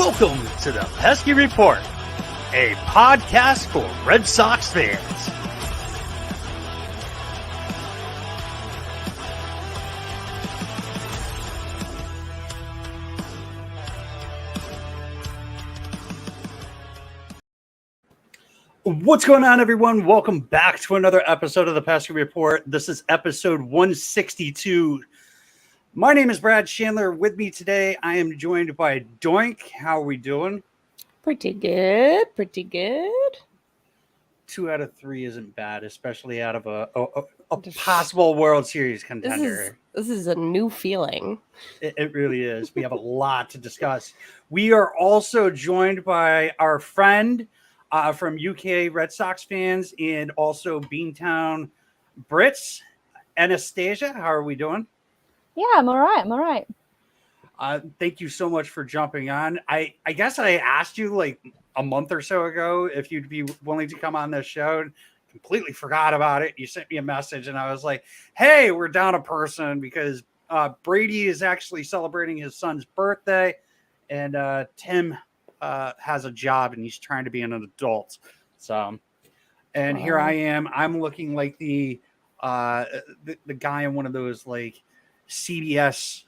Welcome to the Pesky Report, a podcast for Red Sox fans. What's going on, everyone? Welcome back to another episode of the Pesky Report. This is episode 162. My name is Brad Chandler. With me today, I am joined by Doink. How are we doing? Pretty good. 2 out of 3 isn't bad, especially out of a possible World Series contender. This is a new feeling. It really is. We have a lot to discuss. We are also joined by our friend from UK Red Sox fans and also Beantown Brits, Anastasia. How are we doing? Yeah, I'm all right. Thank you so much for jumping on. I guess I asked you like a month or so ago if you'd be willing to come on this show. Completely forgot about it. You sent me a message and I was like, hey, we're down a person because Brady is actually celebrating his son's birthday and Tim has a job and he's trying to be an adult. So, and here I am. I'm looking like the guy in one of those like CBS.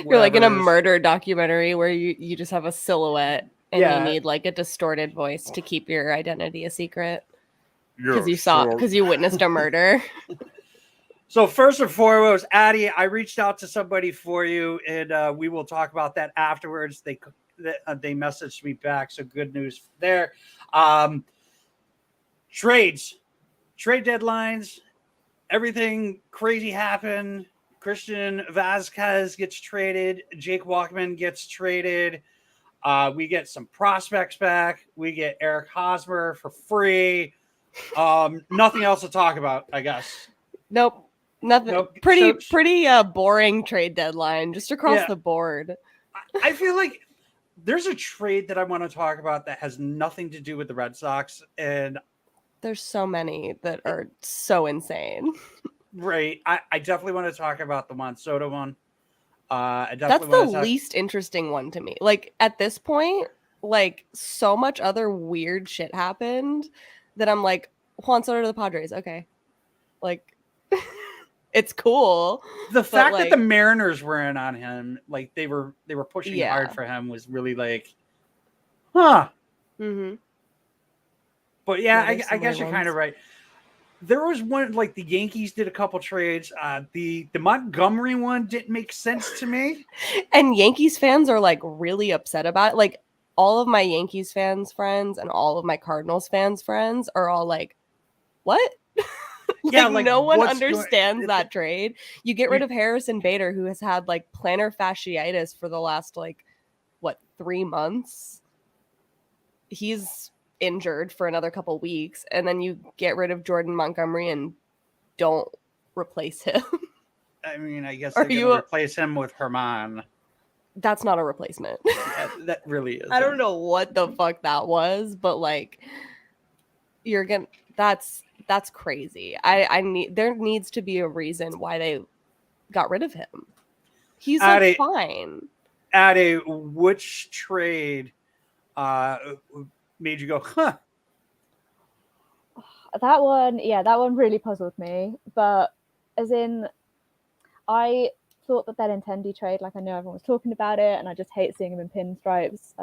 You're like in a murder documentary where you just have a silhouette and you need like a distorted voice to keep your identity a secret because you witnessed a murder. So first and foremost, Addie, I reached out to somebody for you, and we will talk about that afterwards. They messaged me back, so good news there. Trade deadlines, everything crazy happened. Christian Vazquez gets traded. Jake Walkman gets traded. We get some prospects back. We get Eric Hosmer for free. Nothing else to talk about, I guess. Nope. Nothing. Nope. Pretty boring trade deadline just across the board. I feel like there's a trade that I want to talk about that has nothing to do with the Red Sox, and there's so many that are so insane. Right. I definitely want to talk about the Monsoda one. That's the least interesting one to me. Like at this point, like so much other weird shit happened that I'm like, Juan Soto to the Padres. Okay. Like it's cool. The fact that the Mariners were in on him, like they were pushing hard for him was really like, huh. Mm-hmm. But yeah, I guess you're kind of right. There was one, like the Yankees did a couple trades. The Montgomery one didn't make sense to me. And Yankees fans are like really upset about it. Like all of my Yankees fans friends and all of my Cardinals fans friends are all like, what? Like no one understands that trade. You get rid of Harrison Bader, who has had like plantar fasciitis for the last 3 months. He's injured for another couple weeks, and then you get rid of Jordan Montgomery and don't replace him. I mean, I guess they're going to replace him with Herman. That's not a replacement. Yeah, that really is. I don't know what the fuck that was, but like that's crazy. There needs to be a reason why they got rid of him. He's fine. Addie, which trade made you go, huh? That one really puzzled me. But as in, I thought that Intendi trade, like I know everyone was talking about it, and I just hate seeing him in pinstripes.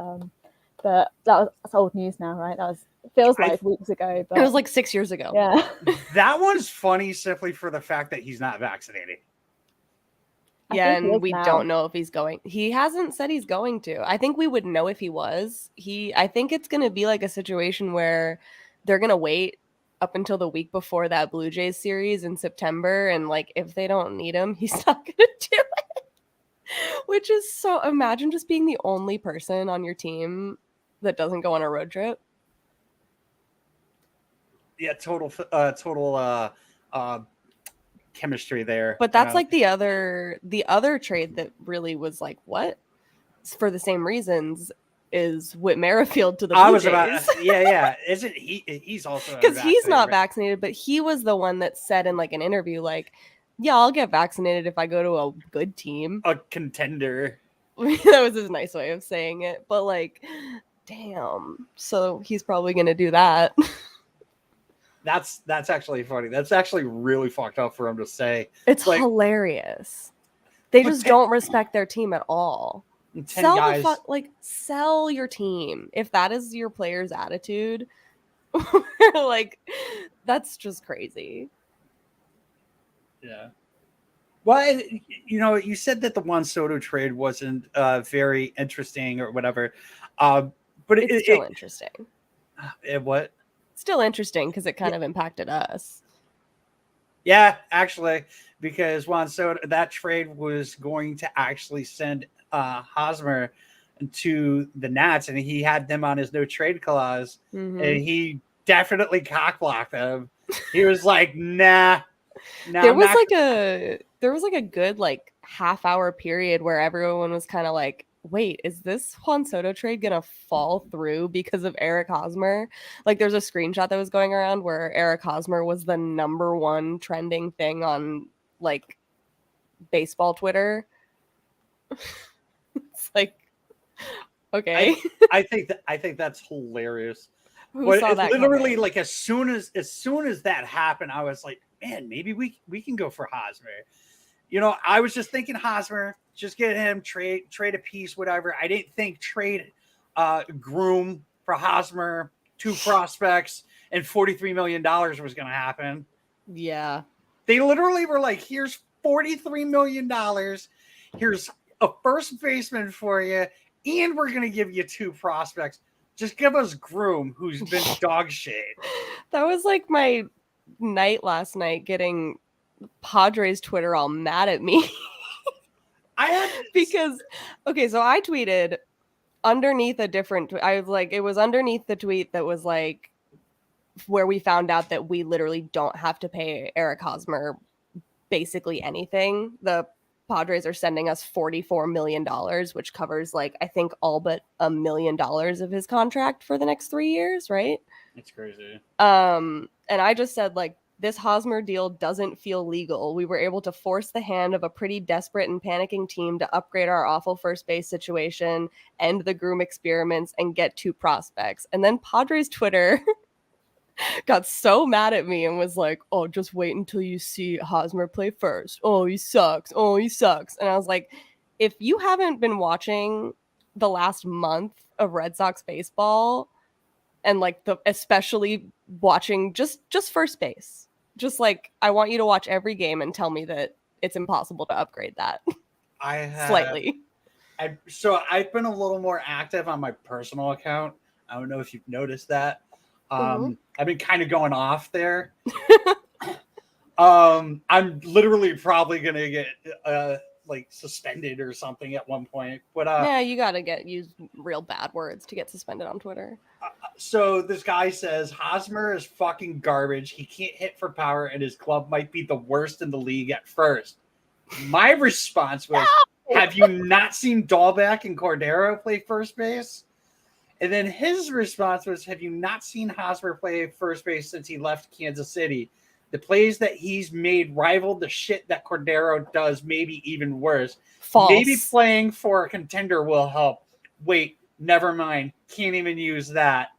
But that's old news now, right? It feels like weeks ago. But it was like 6 years ago. Yeah. That one's funny simply for the fact that he's not vaccinated. Yeah, and we don't know if he's going. He hasn't said he's going to. I think we would know if he was. I think it's going to be like a situation where they're going to wait up until the week before that Blue Jays series in September, and like if they don't need him, he's not going to do it. Which is so. Imagine just being the only person on your team that doesn't go on a road trip. Yeah, total chemistry there. But that's like the other trade that really was like, what? For the same reasons is Whit Merrifield to the Blue Jays. Isn't he's also because he's not vaccinated, but he was the one that said in like an interview, like, yeah, I'll get vaccinated if I go to a good team, a contender. That was his nice way of saying it. But like, damn. So he's probably gonna do that. That's actually funny. That's actually really fucked up for him to say. It's like, hilarious. They just don't respect their team at all. 10 Sell guys. sell your team if that is your player's attitude. Like, that's just crazy. Yeah. Well, you said that the Juan Soto trade wasn't very interesting or whatever, but it's still interesting. What? Still interesting because it kind of impacted us. Yeah, actually, because Juan Soto, that trade was going to actually send Hosmer to the Nats, and he had them on his no trade clause, and he definitely cockblocked them. He was like, "Nah." There was like a good like half-hour period where everyone was kind of like, wait, is this Juan Soto trade gonna fall through because of Eric Hosmer? Like, there's a screenshot that was going around where Eric Hosmer was the number one trending thing on like baseball Twitter. It's like, okay. I think that's hilarious. Who saw that literally coming? like as soon as that happened, I was like, man, maybe we can go for Hosmer. I was just thinking Hosmer, just get him, trade a piece, whatever. I didn't think trade Groom for Hosmer, 2 prospects, and $43 million was going to happen. Yeah. They literally were like, here's $43 million. Here's a first baseman for you, and we're going to give you 2 prospects. Just give us Groom, who's been dog shit. That was like my night last night, getting Padres Twitter all mad at me. Because, okay, so I tweeted underneath a different, I was like, it was underneath the tweet that was like, where we found out that we literally don't have to pay Eric Hosmer basically anything. The Padres are sending us $44 million, which covers like, I think all but $1 million of his contract for the next 3 years, right? It's crazy. And I just said, like, this Hosmer deal doesn't feel legal. We were able to force the hand of a pretty desperate and panicking team to upgrade our awful first base situation, end the Groom experiments, and get 2 prospects. And then Padres Twitter got so mad at me and was like, oh, just wait until you see Hosmer play first. Oh, he sucks. Oh, he sucks. And I was like, if you haven't been watching the last month of Red Sox baseball, and like especially watching just first base, just like, I want you to watch every game and tell me that it's impossible to upgrade that. I have slightly. So I've been a little more active on my personal account. I don't know if you've noticed that. I've been kind of going off there. I'm literally probably gonna get like suspended or something at one point. But yeah, you gotta use real bad words to get suspended on Twitter. So this guy says Hosmer is fucking garbage. He can't hit for power, and his club might be the worst in the league at first. My response was, have you not seen Dahlbeck and Cordero play first base? And then his response was, have you not seen Hosmer play first base since he left Kansas City? The plays that he's made rival the shit that Cordero does, maybe even worse. False. Maybe playing for a contender will help. Wait, never mind. Can't even use that.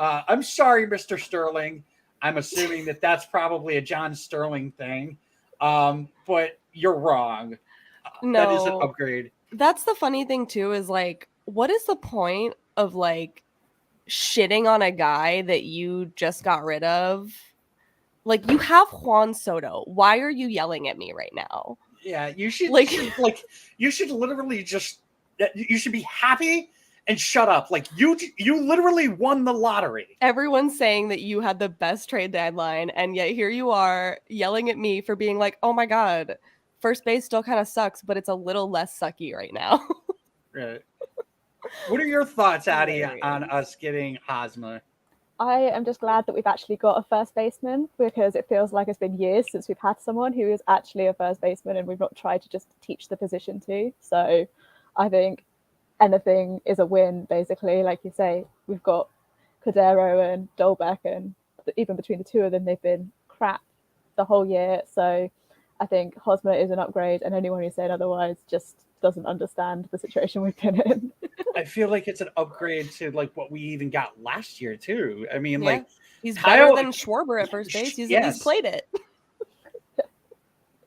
I'm sorry, Mr. Sterling. I'm assuming that that's probably a John Sterling thing. But you're wrong. No, that is an upgrade. That's the funny thing, too, is like, what is the point of like shitting on a guy that you just got rid of? Like, you have Juan Soto. Why are you yelling at me right now? Yeah, you should literally just, you should be happy and shut up. Like, you literally won the lottery. Everyone's saying that you had the best trade deadline, and yet here you are yelling at me for being like, oh my God, first base still kind of sucks, but it's a little less sucky right now. Right. What are your thoughts, Addie, on us getting Hosmer? I am just glad that we've actually got a first baseman, because it feels like it's been years since we've had someone who is actually a first baseman, and we've not tried to just teach the position to. So I think anything is a win, basically. Like you say, we've got Cordero and Dahlbeck, and even between the two of them, they've been crap the whole year. So I think Hosmer is an upgrade, and anyone who's saying otherwise, just doesn't understand the situation we've been in. I feel like it's an upgrade to like what we even got last year too. I mean, Yeah. like He's Kyle, better than Schwarber at first base. He's played it.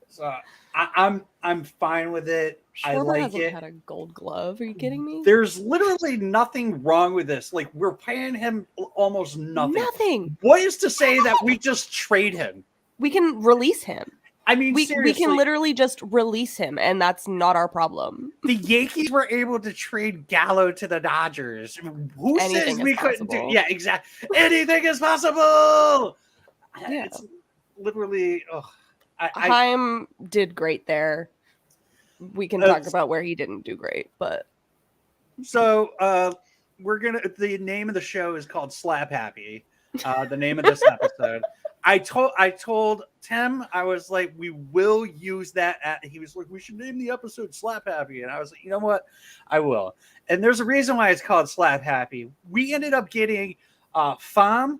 So I'm fine with it. I Schwarber like hasn't it. had a Gold Glove. Are you kidding me? There's literally nothing wrong with this. Like, we're paying him almost nothing. Nothing. What is to say that we just trade him? We can release him. I mean, we seriously, can literally just release him, and that's not our problem. The Yankees were able to trade Gallo to the Dodgers. Who says we couldn't do? Yeah, exactly. Anything is possible. Yeah. It's literally. Heim did great there. We can talk about where he didn't do great, but so we're gonna. The name of the show is called Slap Happy. The name of this episode. I told Tim, I was like, we will use that. He was like, we should name the episode Slap Happy. And I was like, you know what? I will. And there's a reason why it's called Slap Happy. We ended up getting Fam.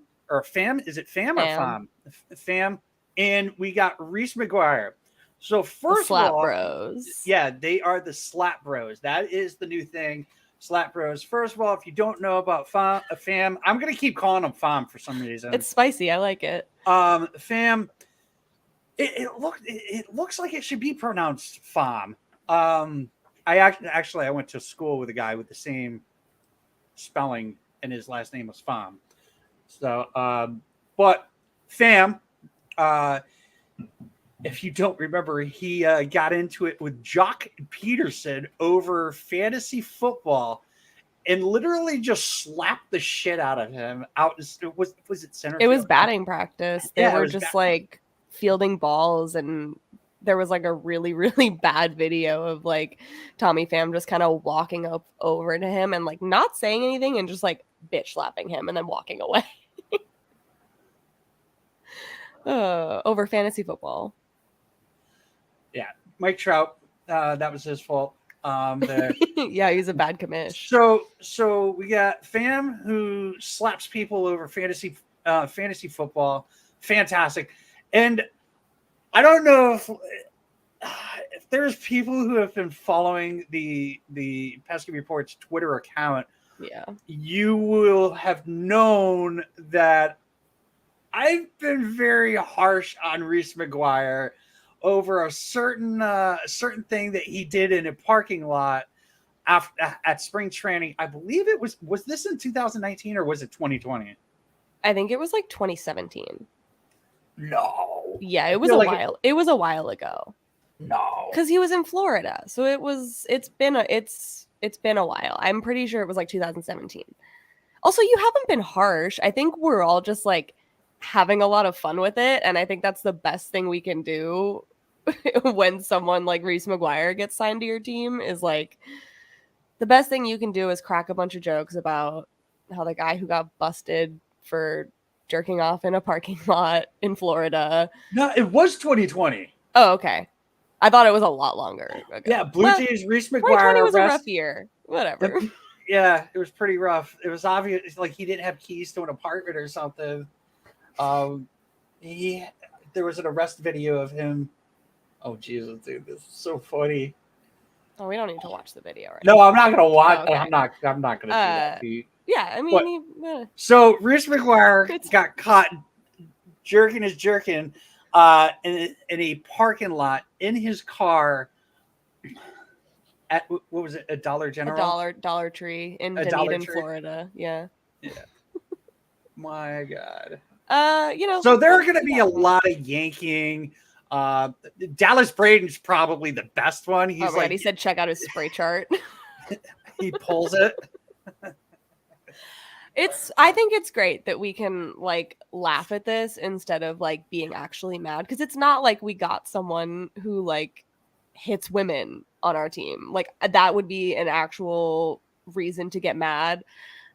Is it Fam or Fam? Fam. And we got Reese McGuire. So first of all, Slap Bros. Yeah, they are the Slap Bros. That is the new thing. Slap Bros. First of all, if you don't know about Fam, I'm going to keep calling them Fam for some reason. It's spicy. I like it. Fam, it looks like it should be pronounced Fam. I went to school with a guy with the same spelling, and his last name was Fam. So, but Fam, if you don't remember, he got into it with Jock Peterson over fantasy football and literally just slapped the shit out of him. Was it center field? It was batting practice. They were just like fielding balls, and there was like a really, really bad video of like Tommy Pham just kind of walking up over to him and like not saying anything and just like bitch slapping him and then walking away. Over fantasy football. Yeah, Mike Trout. That was his fault. Yeah, he's a bad commish. So we got Fam who slaps people over fantasy football. Fantastic. And I don't know if there's people who have been following the Pesky Reports Twitter account. Yeah, you will have known that I've been very harsh on Reese McGuire over a certain thing that he did in a parking lot at spring training. I believe it was this in 2019 or was it 2020? I think it was like 2017. No. Yeah, it was a while. It was a while ago. No. Because he was in Florida. So it's been a while. I'm pretty sure it was like 2017. Also, you haven't been harsh. I think we're all just like having a lot of fun with it, and I think that's the best thing we can do when someone like Reese McGuire gets signed to your team. Is like the best thing you can do is crack a bunch of jokes about how the guy who got busted for jerking off in a parking lot in Florida. No, it was 2020. Oh, okay. I thought it was a lot longer ago. Yeah, Blue Jays Reese McGuire 2020 was a rough year. Whatever. Yeah, it was pretty rough. It was obvious like he didn't have keys to an apartment or something. There was an arrest video of him. Oh Jesus, dude, this is so funny. Oh, we don't need to watch the video right now. No, I'm not gonna watch. Oh, okay. I'm not gonna do that. Yeah, I mean, so Reese McGuire got caught jerking in a parking lot in his car at what was it? A Dollar General, Dollar Tree in Dunedin, Florida. Yeah. My God. So there are going to be a lot of yanking. Dallas Braden's probably the best one. He's he said, check out his spray chart. He pulls it. I think it's great that we can like laugh at this instead of like being actually mad. Cause it's not like we got someone who like hits women on our team. Like that would be an actual reason to get mad.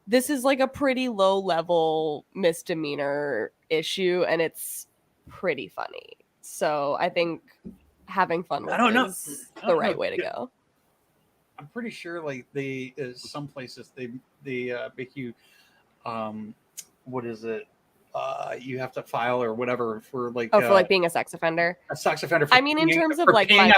This is like a pretty low level misdemeanor issue, and it's pretty funny. So I think having fun with it is the right way to go. I'm pretty sure like some places they make you what is it? you have to file or whatever for like for like being a sex offender. A sex offender. I mean, in terms of like my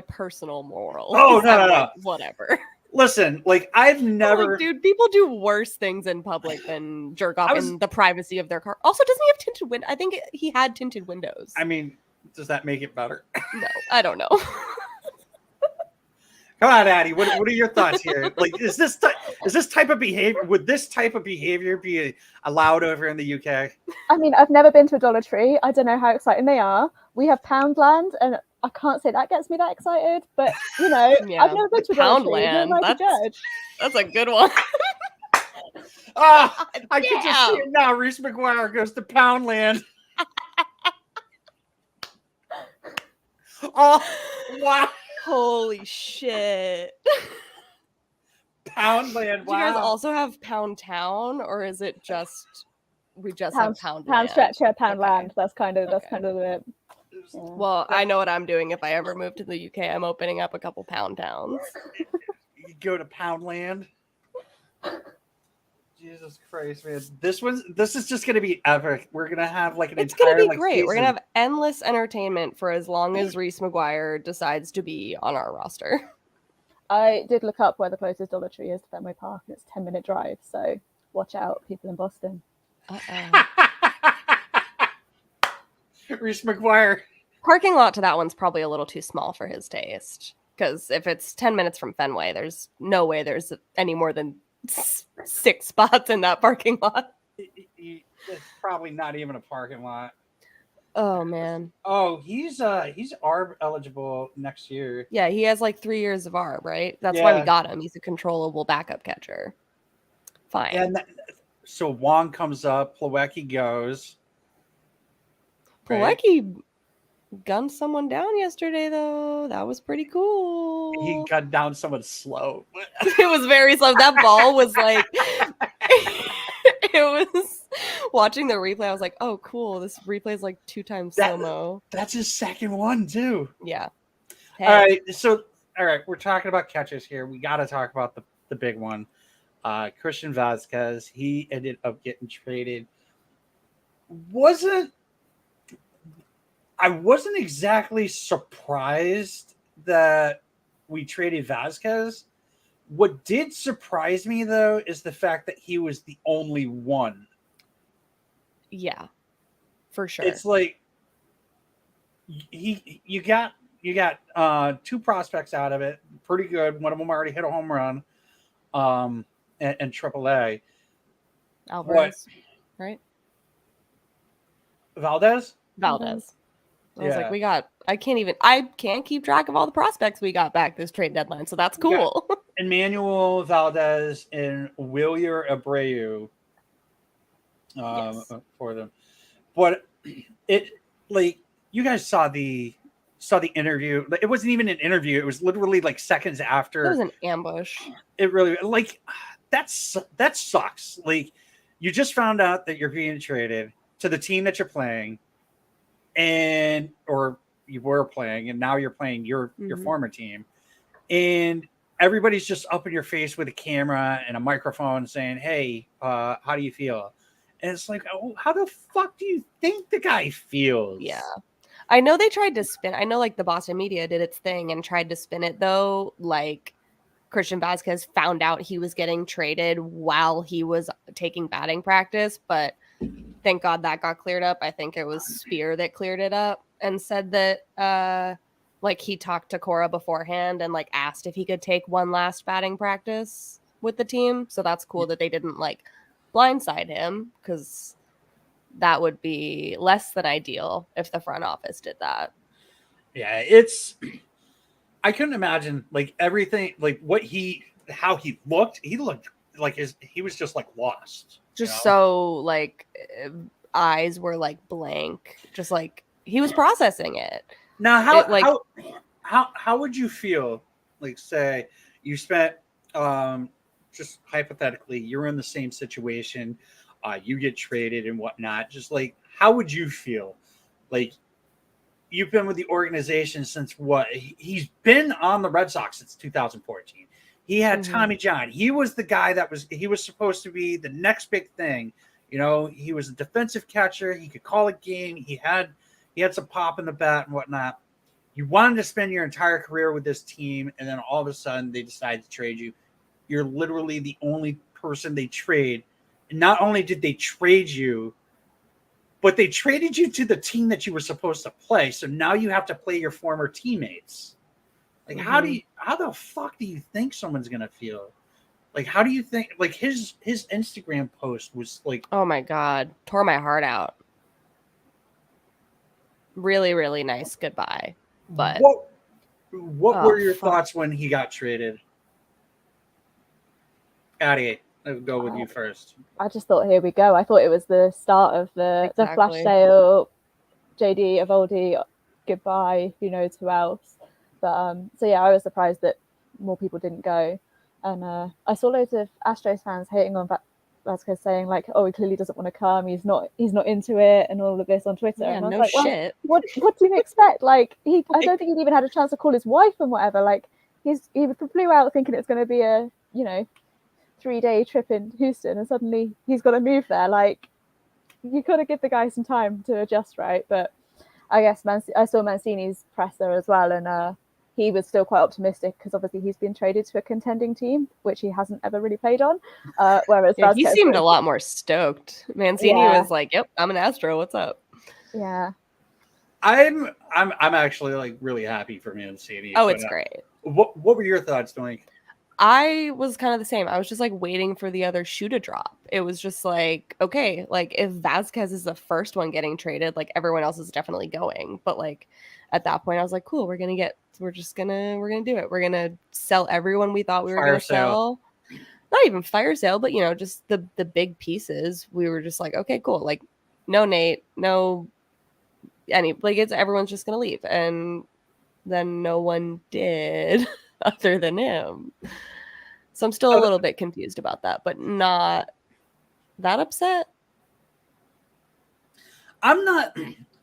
personal morals. Oh no, like, whatever. Listen, like I've never, like, dude, people do worse things in public than jerk off in the privacy of their car. Also, doesn't he have tinted windows? I think he had tinted windows. I mean, does that make it better? No, I don't know. Come on, Addie. What are your thoughts here? Like, is this type of behavior? Would this type of behavior be allowed over in the UK? I mean, I've never been to a Dollar Tree. I don't know how exciting they are. We have Poundland, and I can't say that gets me that excited. But you know, yeah, I've never been to a Dollar Tree. Poundland. That's a good one. I can just see it now. Reese McGuire goes to Poundland. Oh, wow. Holy shit. Poundland, wow. Do you guys also have Pound Town, or is it just we just have Poundland? Pound Stretcher, Poundland. Okay. That's kind of it. Yeah. Well, I know what I'm doing if I ever move to the UK. I'm opening up a couple Pound Towns. You go to Poundland. Jesus Christ, man! This is just gonna be epic. We're gonna have like it's gonna be great. Season. We're gonna have endless entertainment for as long as Reese McGuire decides to be on our roster. I did look up where the closest Dollar Tree is to Fenway Park, and it's a 10-minute drive. So watch out, people in Boston. Reese McGuire. Parking lot to that one's probably a little too small for his taste. Because if it's 10 minutes from Fenway, there's no way there's any more than 6 spots in that parking lot. It's probably not even a parking lot. Oh man. Oh, he's ARB eligible next year. Yeah, he has like 3 years of ARB, right? That's why we got him. He's a controllable backup catcher. Fine. And so Wong comes up, Plawecki goes. Plawecki gunned someone down yesterday, though. That was pretty cool. He gunned down someone slow. It was very slow. That ball was like... It was... Watching the replay, I was like, oh, cool. This replay is like 2 times slow-mo. That's his second one, too. Yeah. Hey. All right. We're talking about catches here. We got to talk about the big one. Christian Vazquez. He ended up getting traded. I wasn't exactly surprised that we traded Vazquez. What did surprise me, though, is the fact that he was the only one. Yeah, for sure. It's like you got 2 prospects out of it, pretty good. One of them already hit a home run, and AAA. Alvarez, right? Valdez. I was like, I can't keep track of all the prospects we got back this trade deadline, so that's cool. Emmanuel Valdez and Wilyer Abreu for them. But it, like, you guys saw the interview. It wasn't even an interview. It was literally like seconds after. It was an ambush. It really, like, that sucks. Like, you just found out that you're being traded to the team that you're playing, or you were playing, and now you're playing your former team, and everybody's just up in your face with a camera and a microphone saying, "Hey, how do you feel?" And it's like, oh, how the fuck do you think the guy feels? Yeah. I know they tried to spin. I know like the Boston media did its thing and tried to spin it, though. Like Christian Vazquez found out he was getting traded while he was taking batting practice, but thank God that got cleared up. I think it was Spear that cleared it up and said that like he talked to Cora beforehand and like asked if he could take one last batting practice with the team. So that's cool that they didn't like blindside him, because that would be less than ideal if the front office did that. Yeah, I couldn't imagine like everything, like how he looked like he was just like lost. Just so like eyes were like blank, just like he was processing it. Now, how would you feel? Like, say you spent just hypothetically, you're in the same situation, you get traded and whatnot. Just like, how would you feel? Like, you've been with the organization since what? He's been on the Red Sox since 2014. He had Tommy John. He was the guy he was supposed to be the next big thing. You know, he was a defensive catcher. He could call a game. He had some pop in the bat and whatnot. You wanted to spend your entire career with this team, and then all of a sudden they decide to trade you. You're literally the only person they trade. And not only did they trade you, but they traded you to the team that you were supposed to play. So now you have to play your former teammates. Like, how the fuck do you think someone's gonna feel? Like, how do you think? Like, his Instagram post was like, oh my god, tore my heart out. Really, really nice goodbye. But what were your thoughts when he got traded? Addie, I'll go with you first. I just thought, here we go. I thought it was the start of the flash sale. JD, Evaldi, goodbye. Who knows who else? But so yeah, I was surprised that more people didn't go, and I saw loads of Astros fans hating on Vazquez, saying like, "Oh, he clearly doesn't want to come. He's not into it,and all of this on Twitter." Yeah, and I was no like, shit. Well, what do you expect? Like, I don't think he'd even had a chance to call his wife and whatever. Like, he flew out thinking it's going to be a 3-day trip in Houston, and suddenly he's got to move there. Like, you got to give the guy some time to adjust, right? But I guess I saw Mancini's presser as well, and he was still quite optimistic because obviously he's been traded to a contending team, which he hasn't ever really played on. Whereas yeah, he seemed a lot more stoked. Mancini was like, "Yep, I'm an Astro. What's up?" Yeah, I'm actually like really happy for Mancini. Oh, it's great. What were your thoughts, Doink? I was kind of the same. I was just like waiting for the other shoe to drop. It was just like, okay, like if Vazquez is the first one getting traded, like everyone else is definitely going. But like at that point, I was like, cool, we're gonna do it. We're gonna sell everyone we thought we were gonna sell. Not even fire sale, but just the big pieces. We were just like, okay, cool. Like no Nate, no everyone's just gonna leave, and then no one did other than him. So I'm still a little bit confused about that, but not that upset. I'm not.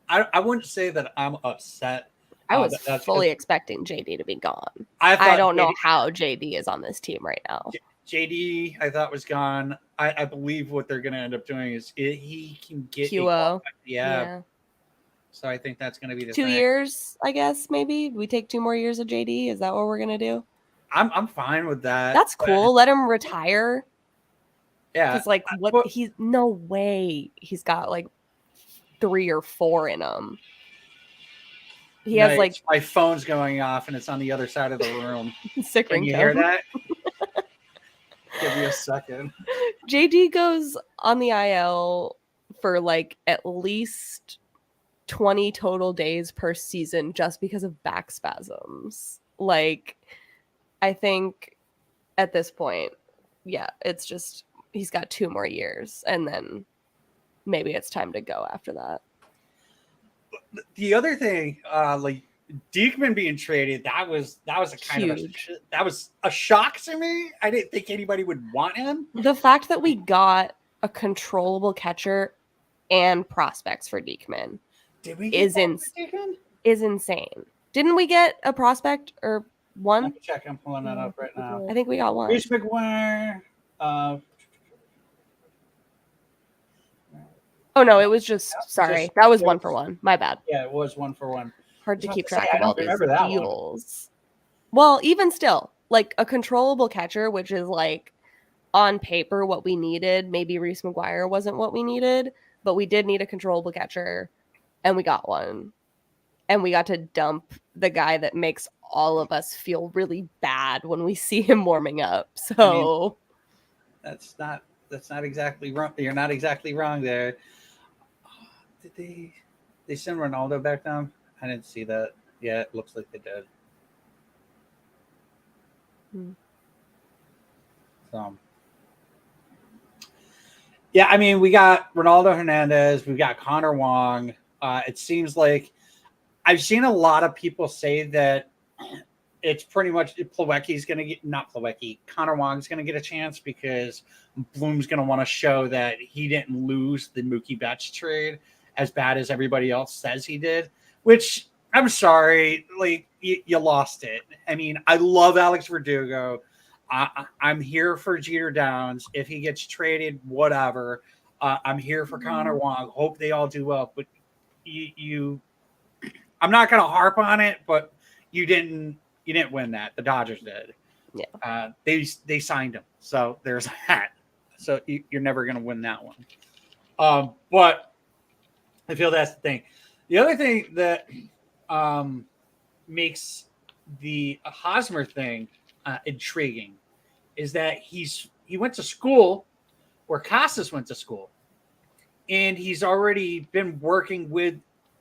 I wouldn't say that I'm upset. I was fully expecting JD to be gone. I don't know how JD is on this team right now. JD, I thought was gone. I believe what they're going to end up doing is he can get QO. Yeah. So I think that's going to be the 2 years, I guess. Maybe we take 2 more years of JD. Is that what we're going to do? I'm fine with that. That's cool. Let him retire. Yeah. Because like he's no way he's got like 3 or 4 in him. He has like my phone's going off and it's on the other side of the room. Sick Can you hear that? Give me a second. JD goes on the IL for like at least 20 total days per season just because of back spasms. Like, I think at this point, yeah, it's just he's got 2 more years and then maybe it's time to go after that. The other thing, like Diekman being traded, that was a kind of a shock to me. I didn't think anybody would want him. The fact that we got a controllable catcher and prospects for Diekman is insane. Didn't we get a prospect or one? Let me check. I'm pulling that up right now. I think we got one. Reese McGuire. Oh no, it was just that was 1 for 1. My bad. Yeah, it was 1 for 1. Hard to keep track of all these deals. Well, even still, like a controllable catcher, which is like on paper what we needed. Maybe Reese McGuire wasn't what we needed, but we did need a controllable catcher, and we got one. And we got to dump the guy that makes all of us feel really bad when we see him warming up. So that's not exactly wrong. You're not exactly wrong there. Did they send Ronaldo back down? I didn't see that. Yeah, it looks like they did. So, yeah, I mean, we got Ronaldo Hernandez. We've got Connor Wong. It seems like I've seen a lot of people say that it's pretty much Plawecki's going to get, not Plawecki, Connor Wong's going to get a chance because Bloom's going to want to show that he didn't lose the Mookie Betts trade as bad as everybody else says he did, which I'm sorry, like you lost it. I mean, I love Alex Verdugo. I'm here for Jeter Downs. If he gets traded, whatever. I'm here for Connor Wong. Hope they all do well. But you I'm not going to harp on it, but you didn't win that. The Dodgers did. Yeah. They signed him, so there's that. So you're never going to win that one. But I feel that's the thing. The other thing that makes the Hosmer thing intriguing is that he went to school where Casas went to school, and he's already been working with,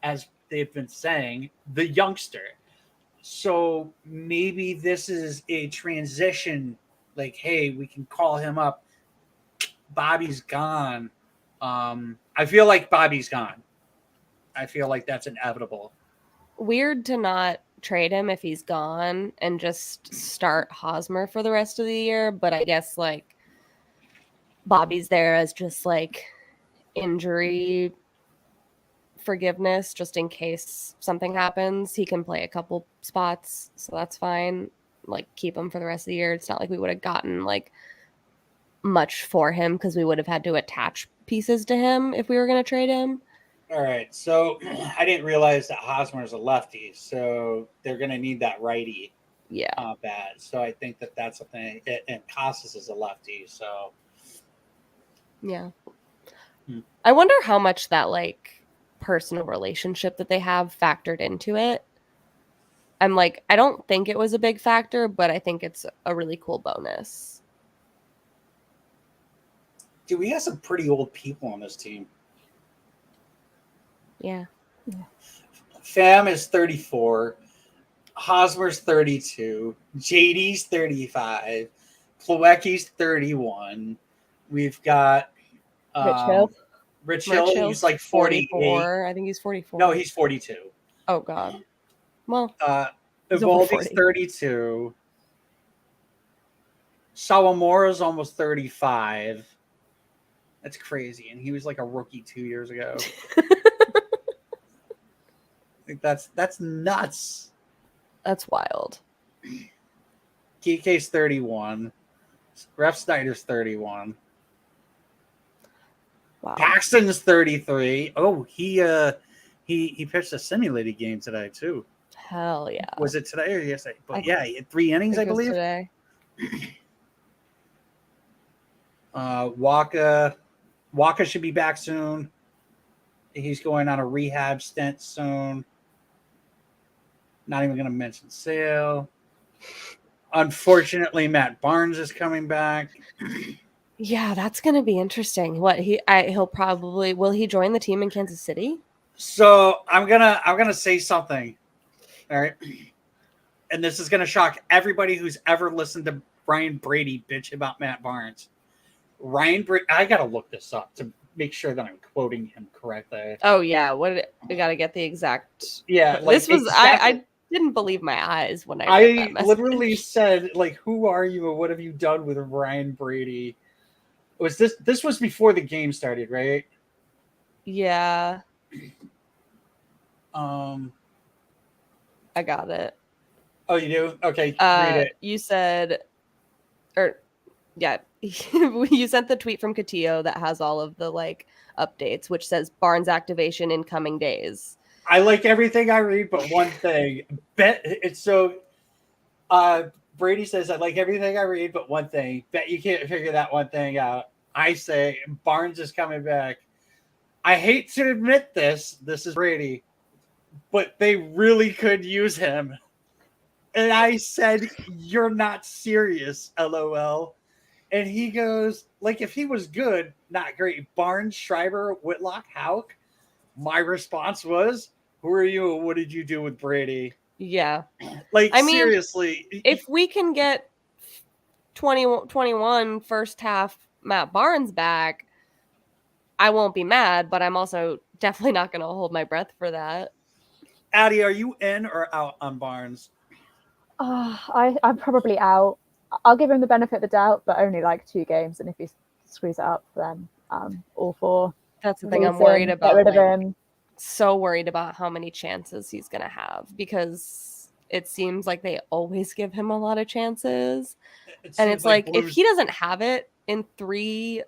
as they've been saying, the youngster. So maybe this is a transition. Like, hey, we can call him up. Bobby's gone. I feel like Bobby's gone. I feel like that's inevitable. Weird to not trade him if he's gone and just start Hosmer for the rest of the year. But I guess like Bobby's there as just like injury forgiveness, just in case something happens. He can play a couple spots, so that's fine. Like keep him for the rest of the year. It's not like we would have gotten like much for him because we would have had to attach pieces to him if we were going to trade him. All right, so I didn't realize that Hosmer is a lefty, so they're going to need that righty. Yeah, bad. So I think that's a thing. And Casas is a lefty, so yeah. I wonder how much that like personal relationship that they have factored into it. I'm like, I don't think it was a big factor, but I think it's a really cool bonus. Dude, we have some pretty old people on this team. Yeah. Pham is 34. Hosmer's 32. JD's 35. Plawecki's 31. We've got Rich Hill. He's like 44. I think he's 44. No, he's 42. Oh God. Well, Evolve's 32. Sawamora's almost 35. That's crazy, and he was like a rookie 2 years ago. I think that's nuts. That's wild. KK's 31. Ref Snyder's 31. Wow. Paxton's 33. Oh, he pitched a simulated game today too. Hell yeah. Was it today or yesterday? But yeah, he had 3 innings, I believe. Today. Waka should be back soon. He's going on a rehab stint soon. Not even going to mention Sale. Unfortunately, Matt Barnes is coming back. Yeah, that's going to be interesting. Will he join the team in Kansas City? So I'm gonna say something. All right. And this is gonna shock everybody who's ever listened to Ryan Brady bitch about Matt Barnes. I gotta look this up to make sure that I'm quoting him correctly. Oh yeah, we gotta get the exact. Yeah, this was exactly. I didn't believe my eyes when I read that message. Literally said like, "Who are you and what have you done with Ryan Brady?" Was this was before the game started, right? Yeah. I got it. Oh, you do? Okay, read it. You said, you sent the tweet from Catillo that has all of the like updates, which says Barnes activation in coming days. I like everything I read, but one thing. Brady says, I like everything I read, but one thing. Bet you can't figure that one thing out. I say Barnes is coming back. I hate to admit this is Brady, but they really could use him. And I said, you're not serious, LOL. And he goes, like, if he was good, not great. Barnes, Schreiber, Whitlock, Houck. My response was, who are you and what did you do with Brady? Yeah. Like, seriously. If we can get 2021 first half Matt Barnes back, I won't be mad, but I'm also definitely not going to hold my breath for that. Addie, are you in or out on Barnes? I'm probably out. I'll give him the benefit of the doubt, but only like 2 games. And if he screws it up, then all for. That's the thing I'm worried about. Get rid of him. So worried about how many chances he's going to have because it seems like they always give him a lot of chances. And it's like if he doesn't have it in 3-4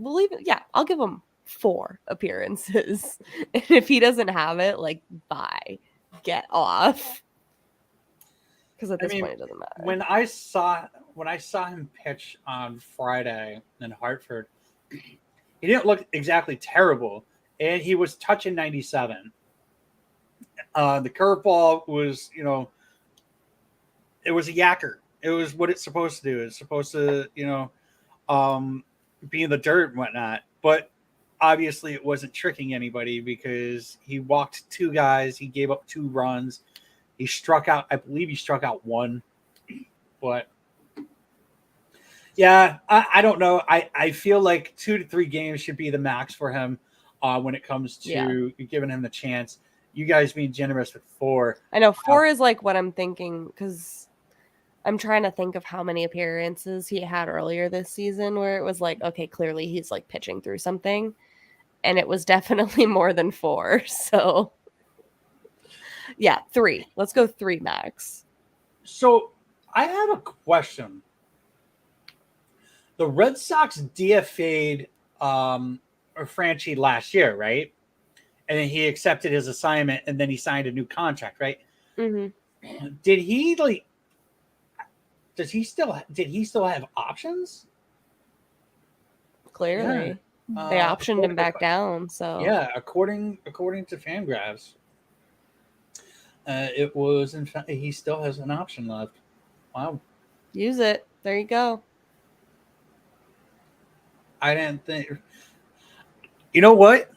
believe it. Yeah, I'll give him 4 appearances. And if he doesn't have it, like, bye, get off. Because at this point, it doesn't matter. When I saw him pitch on Friday in Hartford, he didn't look exactly terrible, and he was touching 97. The curveball was, it was a yacker. It was what it's supposed to do. It's supposed to, be in the dirt and whatnot. But obviously, it wasn't tricking anybody because he walked 2 guys. He gave up 2 runs. He struck out. I believe he struck out 1. But yeah, I don't know. I feel like 2 to 3 games should be the max for him when it comes to giving him the chance. You guys being generous with 4. I know 4 is like what I'm thinking, because I'm trying to think of how many appearances he had earlier this season where it was like, okay, clearly he's like pitching through something. And it was definitely more than 4. So yeah, 3. Let's go 3 max. So I have a question. The Red Sox DFA'd Franchi last year, right? And then he accepted his assignment, and then he signed a new contract, right? Mm-hmm. Did he still have options? Clearly, they optioned him back down. So yeah, according to Fangraphs, it was in fact he still has an option left. Wow, use it. There you go. I didn't think. You know what?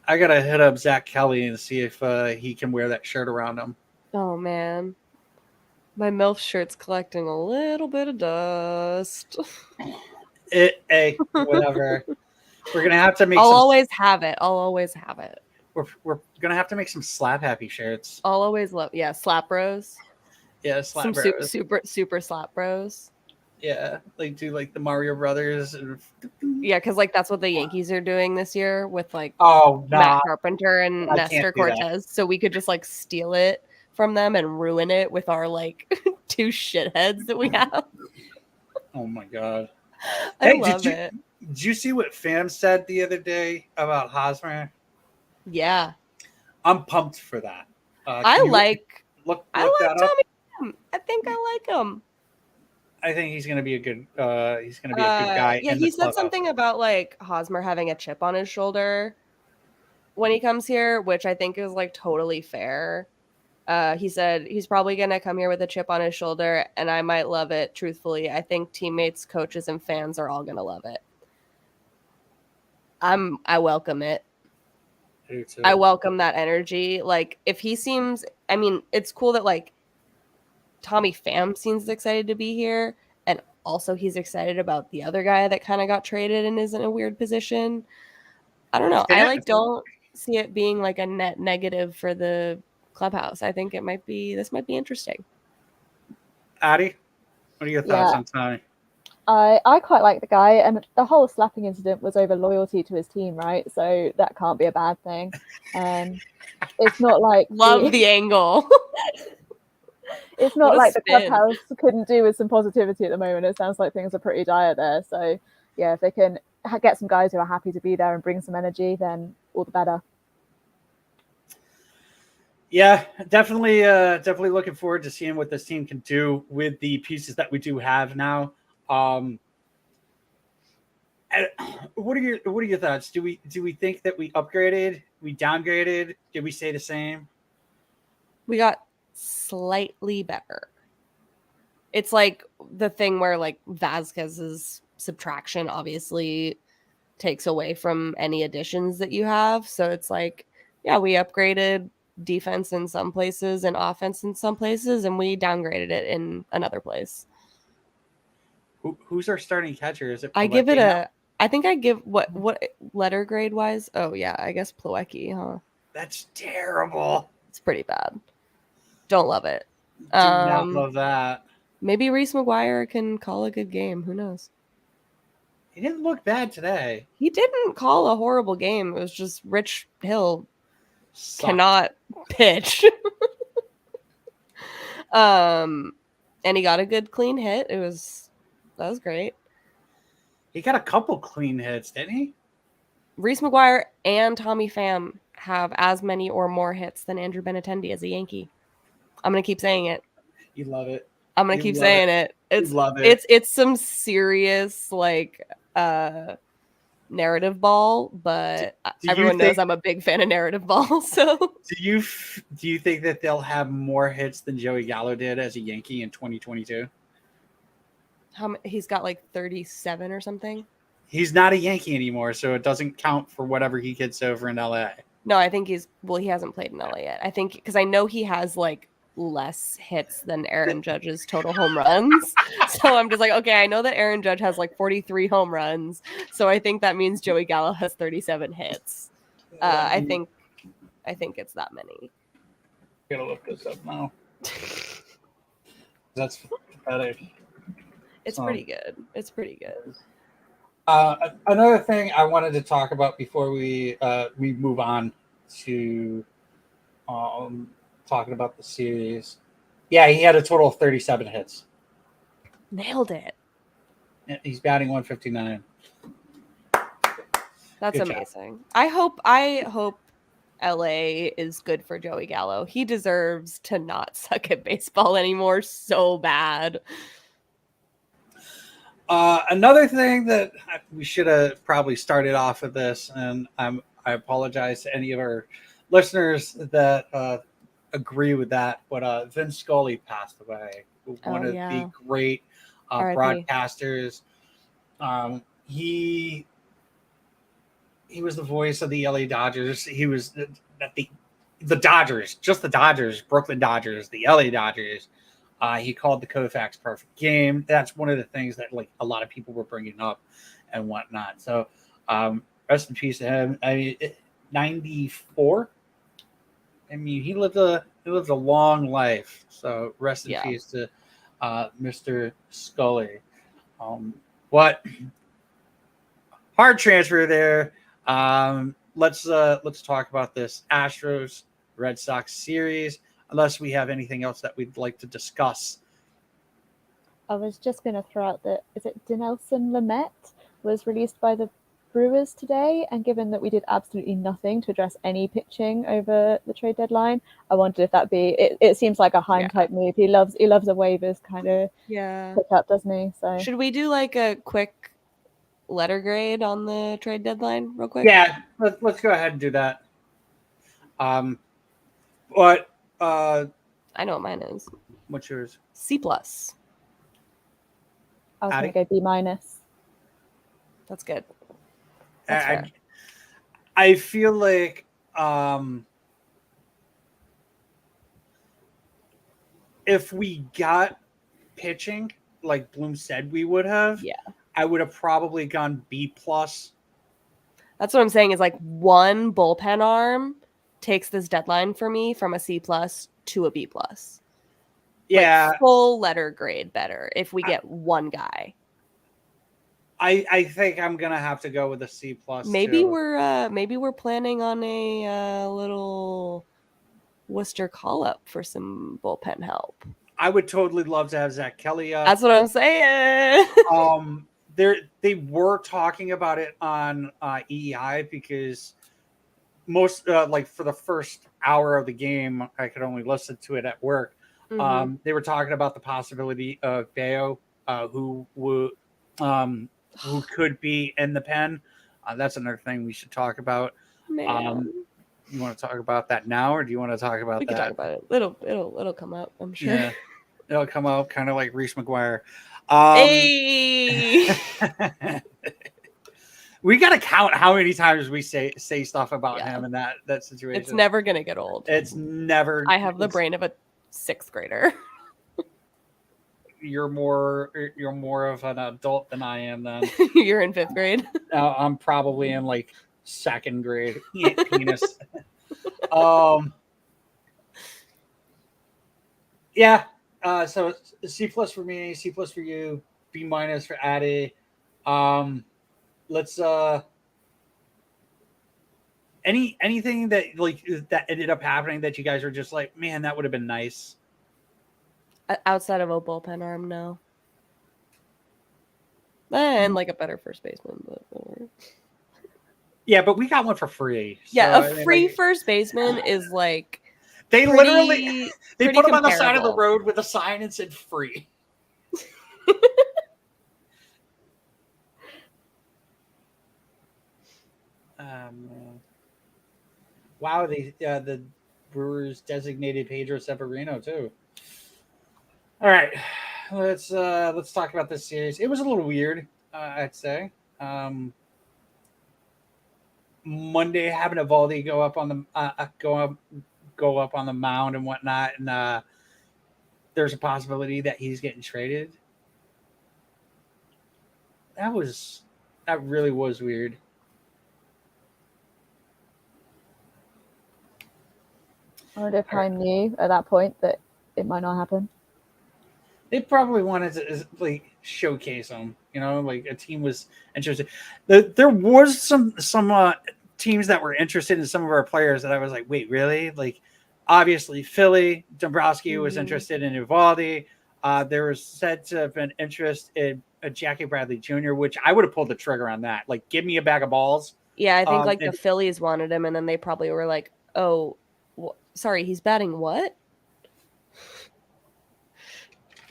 I gotta hit up Zach Kelly and see if he can wear that shirt around him. Oh man, my MILF shirt's collecting a little bit of dust. Hey, whatever. We're gonna have to make. I'll always have it. We're gonna have to make some slap happy shirts. I'll always love. Yeah, slap bros. Yeah, slap some bros. super slap bros. Yeah, like do like the Mario Brothers. Yeah, because like that's what the Yankees are doing this year with like Matt Carpenter and Nestor Cortez. So we could just like steal it from them and ruin it with our like 2 shitheads that we have. Oh my god! I love it. Did you see what Fam said the other day about Hosmer? Yeah, I'm pumped for that. I like Tommy. I think I like him. I think he's gonna be a good. He's gonna be a good guy. Yeah, he said something about like Hosmer having a chip on his shoulder when he comes here, which I think is like totally fair. He said he's probably gonna come here with a chip on his shoulder, and I might love it. Truthfully, I think teammates, coaches, and fans are all gonna love it. I welcome it. I welcome that energy. Like if he seems, I mean, it's cool that like Tommy Pham seems excited to be here, and also he's excited about the other guy that kind of got traded and is in a weird position. I don't know. I like don't see it being like a net negative for the clubhouse. I think this might be interesting. Addie, what are your thoughts on Tommy? I quite like the guy, and the whole slapping incident was over loyalty to his team, right? So that can't be a bad thing. It's not like love the angle. It's not like the clubhouse couldn't do with some positivity at the moment. It sounds like things are pretty dire there. So yeah, if they can get some guys who are happy to be there and bring some energy, then all the better. Yeah, definitely looking forward to seeing what this team can do with the pieces that we do have now. What are your thoughts? Do we think that we upgraded? We downgraded? Did we stay the same? We got slightly better. It's like the thing where like Vazquez's subtraction obviously takes away from any additions that you have. So it's like, yeah, we upgraded defense in some places and offense in some places, and we downgraded it in another place. Who's our starting catcher? Is it Plawecki? I give it a. I think I give what letter grade wise? Oh yeah, I guess Plawecki, huh? That's terrible. It's pretty bad. Don't love it. Do not love that. Maybe Reese McGuire can call a good game. Who knows? He didn't look bad today. He didn't call a horrible game. It was just Rich Hill cannot pitch. And he got a good clean hit. That was great. He got a couple clean hits, didn't he? Reese McGuire and Tommy Pham have as many or more hits than Andrew Benintendi as a Yankee. I'm gonna keep saying it. You love it. I'm gonna keep saying it. It's some serious narrative ball, but everyone knows I'm a big fan of narrative ball. So do you think that they'll have more hits than Joey Gallo did as a Yankee in 2022? He's got like 37 or something. He's not a Yankee anymore, so it doesn't count for whatever he gets over in LA. No, I think he hasn't played in LA yet. I think because I know he has like less hits than Aaron Judge's total home runs. So I'm just like, okay, I know that Aaron Judge has like 43 home runs. So I think that means Joey Gallo has 37 hits. I think it's that many. I'm gonna look this up now. That's pathetic. It's pretty good. It's pretty good. Another thing I wanted to talk about before we move on to talking about the series. Yeah, he had a total of 37 hits. Nailed it. He's batting 159. That's Good amazing. Job. I hope LA is good for Joey Gallo. He deserves to not suck at baseball anymore so bad. Another thing that we should have probably started off with this, and I apologize to any of our listeners that agree with that, but Vince Scully passed away. One of the great broadcasters. He was the voice of the LA Dodgers. He was the Dodgers, just the Dodgers, Brooklyn Dodgers, the LA Dodgers. He called the Koufax perfect game. That's one of the things that like a lot of people were bringing up and whatnot. So rest in peace to him. I mean, 94. I mean, he lived a long life. So rest in peace to Mr. Scully. What hard transfer there. Let's talk about this Astros Red Sox series. Unless we have anything else that we'd like to discuss. I was just going to throw out that, is it Dinelson Lamet was released by the Brewers today, and given that we did absolutely nothing to address any pitching over the trade deadline, I wondered if that be it seems like a Heim type move. He loves a waivers kind of pickup, doesn't he? So should we do like a quick letter grade on the trade deadline real quick? Yeah, let's go ahead and do that. But I know what mine is. What's yours? C+. I was going to go B-. That's good. I feel like if we got pitching like Bloom said we would have, I would have probably gone B+. That's what I'm saying is like one bullpen arm takes this deadline for me from a C+ to a B+. Yeah. Like full letter grade better if we get one guy. I think I'm gonna have to go with a C+. Maybe too. we're planning on a little Worcester call up for some bullpen help. I would totally love to have Zach Kelly. That's what I'm saying. They were talking about it on EEI because most like for the first hour of the game, I could only listen to it at work. Mm-hmm. They were talking about the possibility of Bayo, who could be in the pen. That's another thing we should talk about. You want to talk about that now, or do you want to talk about we that? We can talk about it. It'll come up, I'm sure. Yeah, it'll come up kind of like Reese McGuire. Hey! We got to count how many times we say stuff about him in that situation. It's never going to get old. It's never. I have the brain of a 6th grader. You're more of an adult than I am then. You're in 5th grade. I'm probably in like 2nd grade. Penis. Yeah. So C+ for me, C+ for you, B- for Addy. Let's anything that like that ended up happening that you guys were just like, man, that would have been nice. Outside of a bullpen arm, no. And like a better first baseman, but whatever. Yeah, but we got one for free. Yeah, so, a free first baseman is like they pretty, literally they pretty put him on the side of the comparable. road with a sign and said free. Wow, the Brewers designated Pedro Severino too. All right, let's talk about this series. It was a little weird, I'd say. Monday having Evaldi go up on the go up on the mound and whatnot, and there's a possibility that he's getting traded. That really was weird. I wonder if I knew at that point that it might not happen. They probably wanted to like showcase him, like a team was interested. There was some teams that were interested in some of our players that I was like, wait, really? Like, obviously Philly, Dombrowski was interested in Evaldi. There was said to have been interest in Jackie Bradley Jr., which I would have pulled the trigger on that. Like, give me a bag of balls. Yeah, I think the Phillies wanted him, and then they probably were like, oh, sorry, he's batting what?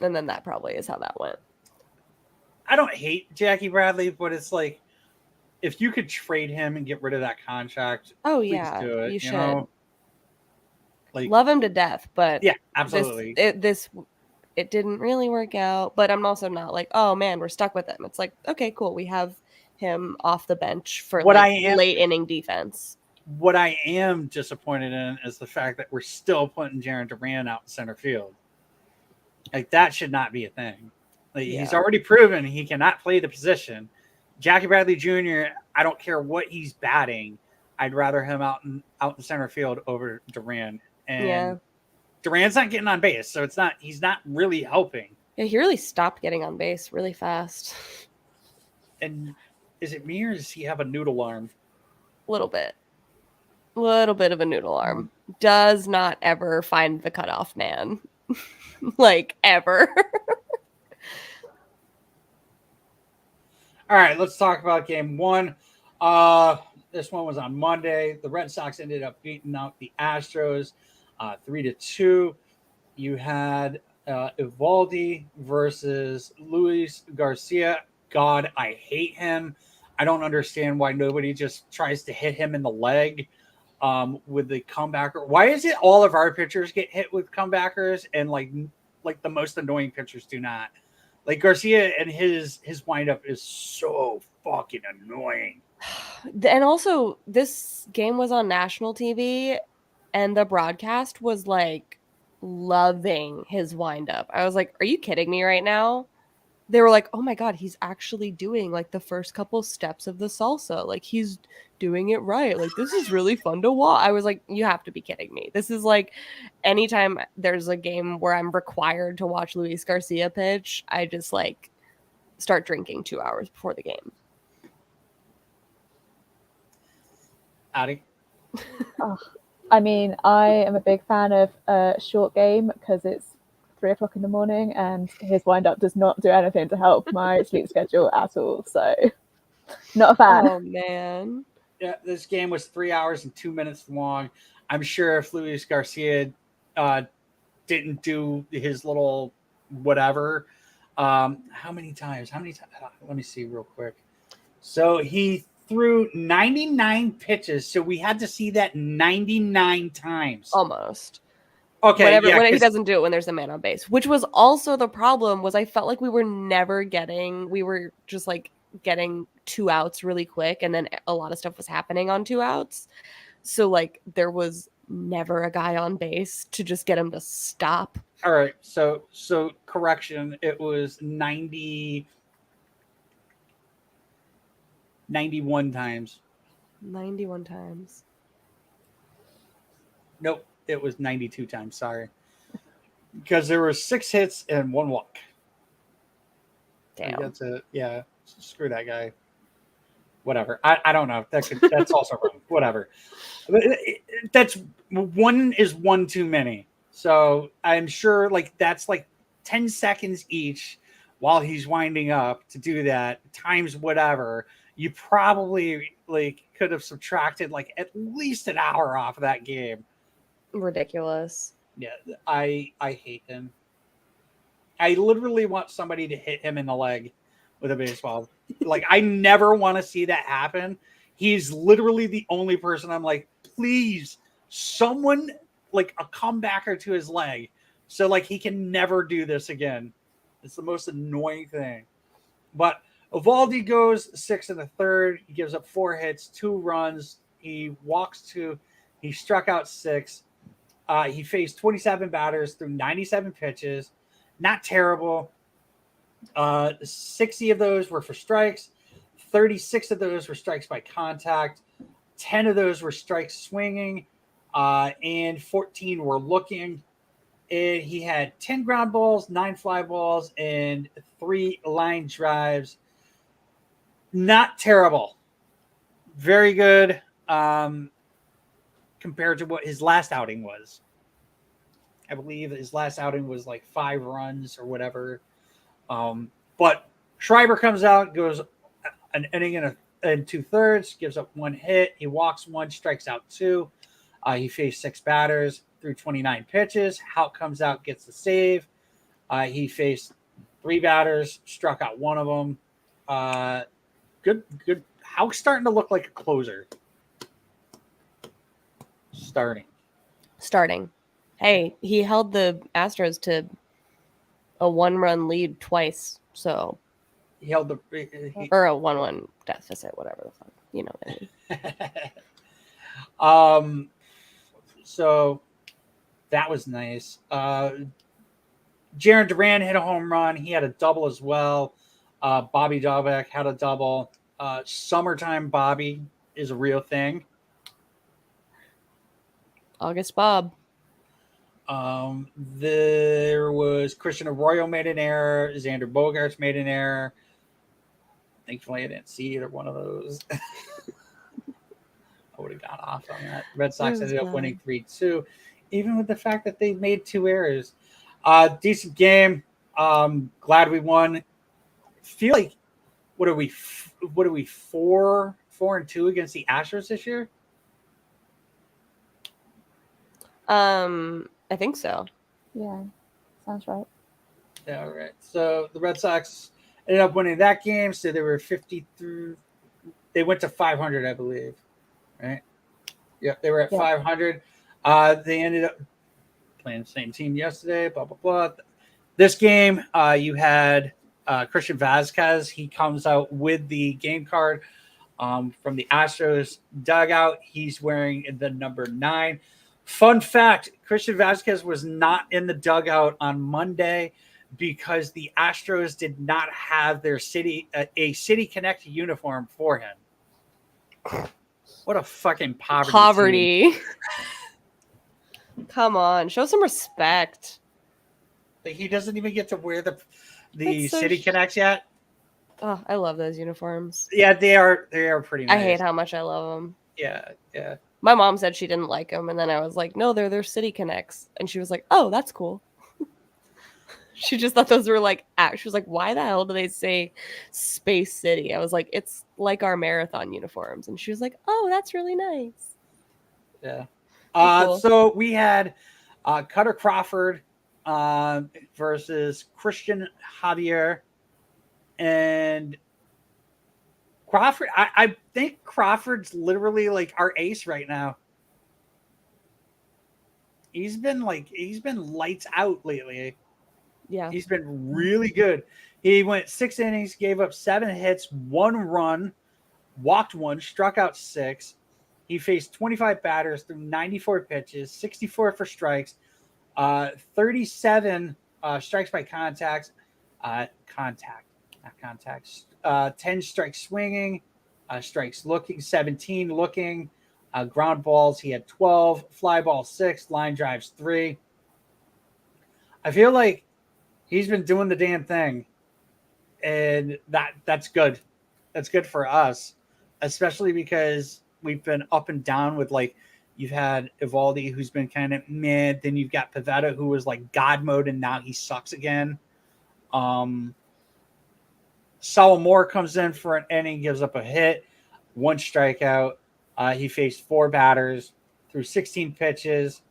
And then that probably is how that went. I don't hate Jackie Bradley, but it's like, if you could trade him and get rid of that contract, please do it. You should. Like, love him to death, but yeah, absolutely. It didn't really work out. But I'm also not like, oh man, we're stuck with him. It's like, okay, cool, we have him off the bench for late inning defense. What I am disappointed in is the fact that we're still putting Jarren Duran out in center field. Like, that should not be a thing. Like, he's already proven he cannot play the position. Jackie Bradley Jr., I don't care what he's batting. I'd rather him out in center field over Duran. And Duran's not getting on base, so he's not really helping. Yeah, he really stopped getting on base really fast. And is it me, or does he have a noodle arm? Little bit of a noodle arm. Does not ever find the cutoff man. Like, ever. All right, let's talk about game one. This one was on Monday. The Red Sox ended up beating out the Astros 3-2. You had Evaldi versus Luis Garcia. God, I hate him. I don't understand why nobody just tries to hit him in the leg with the comebacker. Why is it all of our pitchers get hit with comebackers and like the most annoying pitchers do not? Like, Garcia and his windup is so fucking annoying. And also, this game was on national TV, and the broadcast was like loving his windup. I was like, are you kidding me right now? They were like, oh my God, he's actually doing like the first couple steps of the salsa. Like, he's doing it right. Like, this is really fun to watch. I was like, you have to be kidding me. This is like, anytime there's a game where I'm required to watch Luis Garcia pitch, I just like start drinking 2 hours before the game. Addie? I mean, I am a big fan of a short game because it's 3 o'clock in the morning, and his wind-up does not do anything to help my sleep schedule at all. So, not a fan. Oh, man. Yeah, this game was 3 hours and 2 minutes long. I'm sure if Luis Garcia didn't do his little whatever, how many times? Let me see real quick. So he threw 99 pitches. So we had to see that 99 times. Almost. Okay. When he doesn't do it when there's a man on base, which was also the problem. Was I felt like we were just like getting 2 outs really quick, and then a lot of stuff was happening on 2 outs. So like there was never a guy on base to just get him to stop. All right. So correction. It was 91 times. 91 times. Nope. It was 92 times. Sorry. Because there were 6 hits and 1 walk. Damn. That's it. Yeah. Screw that guy. Whatever. I don't know. That's also wrong. Whatever. That's one is one too many. So I'm sure like that's like 10 seconds each while he's winding up to do that times whatever, you probably like could have subtracted like at least an hour off of that game. Ridiculous. Yeah, I hate him. I literally want somebody to hit him in the leg with a baseball. Like, I never want to see that happen. He's literally the only person I'm like, please, someone like a comebacker to his leg. So like he can never do this again. It's the most annoying thing. But Evaldi goes 6 1/3. He gives up 4 hits, 2 runs. He walks 2. He struck out 6. He faced 27 batters through 97 pitches. Not terrible. 60 of those were for strikes. 36 of those were strikes by contact. 10 of those were strikes swinging. And 14 were looking. He had 10 ground balls, 9 fly balls, and 3 line drives. Not terrible. Very good compared to what his last outing was. I believe his last outing was like 5 runs or whatever. But Schreiber comes out, goes an inning and 2/3, gives up 1 hit. He walks 1, strikes out 2. He faced 6 batters through 29 pitches. Hout comes out, gets the save. He faced 3 batters, struck out 1 of them. Good. Hout's starting to look like a closer. Starting. Hey, he held the Astros to a 1-run lead twice, so He held the or a 1-1 deficit, whatever the fuck, you know what I mean. So that was nice. Jaron Duran hit a home run. He had a double as well. Bobby Dalbec had a double. Summertime Bobby is a real thing. August Bob. There was Christian Arroyo made an error. Xander Bogaerts made an error. Thankfully, I didn't see either one of those. I would have got off on that. Red Sox ended up winning 3-2, even with the fact that they made 2 errors. Decent game. Glad we won. Feel like what are we 4-2 against the Astros this year? I think so. Yeah, sounds right. Yeah, right. So the Red Sox ended up winning that game. So they were 53. They went to 500, I believe. Right? Yep, they were at 500. They ended up playing the same team yesterday. Blah blah blah. This game, you had Christian Vazquez. He comes out with the game card from the Astros dugout. He's wearing the number 9. Fun fact, Christian Vazquez was not in the dugout on Monday because the Astros did not have their a City Connect uniform for him. What a fucking poverty. Come on, show some respect. He doesn't even get to wear the so City Connects yet. Oh, I love those uniforms. Yeah, they are pretty nice. I hate how much I love them. Yeah. My mom said she didn't like them, and then I was like, no, they're their City Connects. And she was like, oh, that's cool. She just thought those were like, she was like, why the hell do they say Space City? I was like, it's like our marathon uniforms. And she was like, oh, that's really nice. Yeah. Cool. So we had Cutter Crawford versus Christian Javier. And Crawford, I think Crawford's literally like our ace right now. He's been lights out lately. Yeah. He's been really good. He went 6 innings, gave up 7 hits, 1 run, walked 1, struck out 6. He faced 25 batters through 94 pitches, 64 for strikes, 37 strikes by contact, 10 strikes swinging, strikes looking, 17 looking, ground balls. He had 12, fly ball 6, line drives 3. I feel like he's been doing the damn thing, and that's good. That's good for us, especially because we've been up and down with like you've had Evaldi who's been kind of mid, then you've got Pivetta who was like God mode and now he sucks again. Saul Moore comes in for an inning, gives up a hit, 1 strikeout. He faced 4 batters through 16 pitches.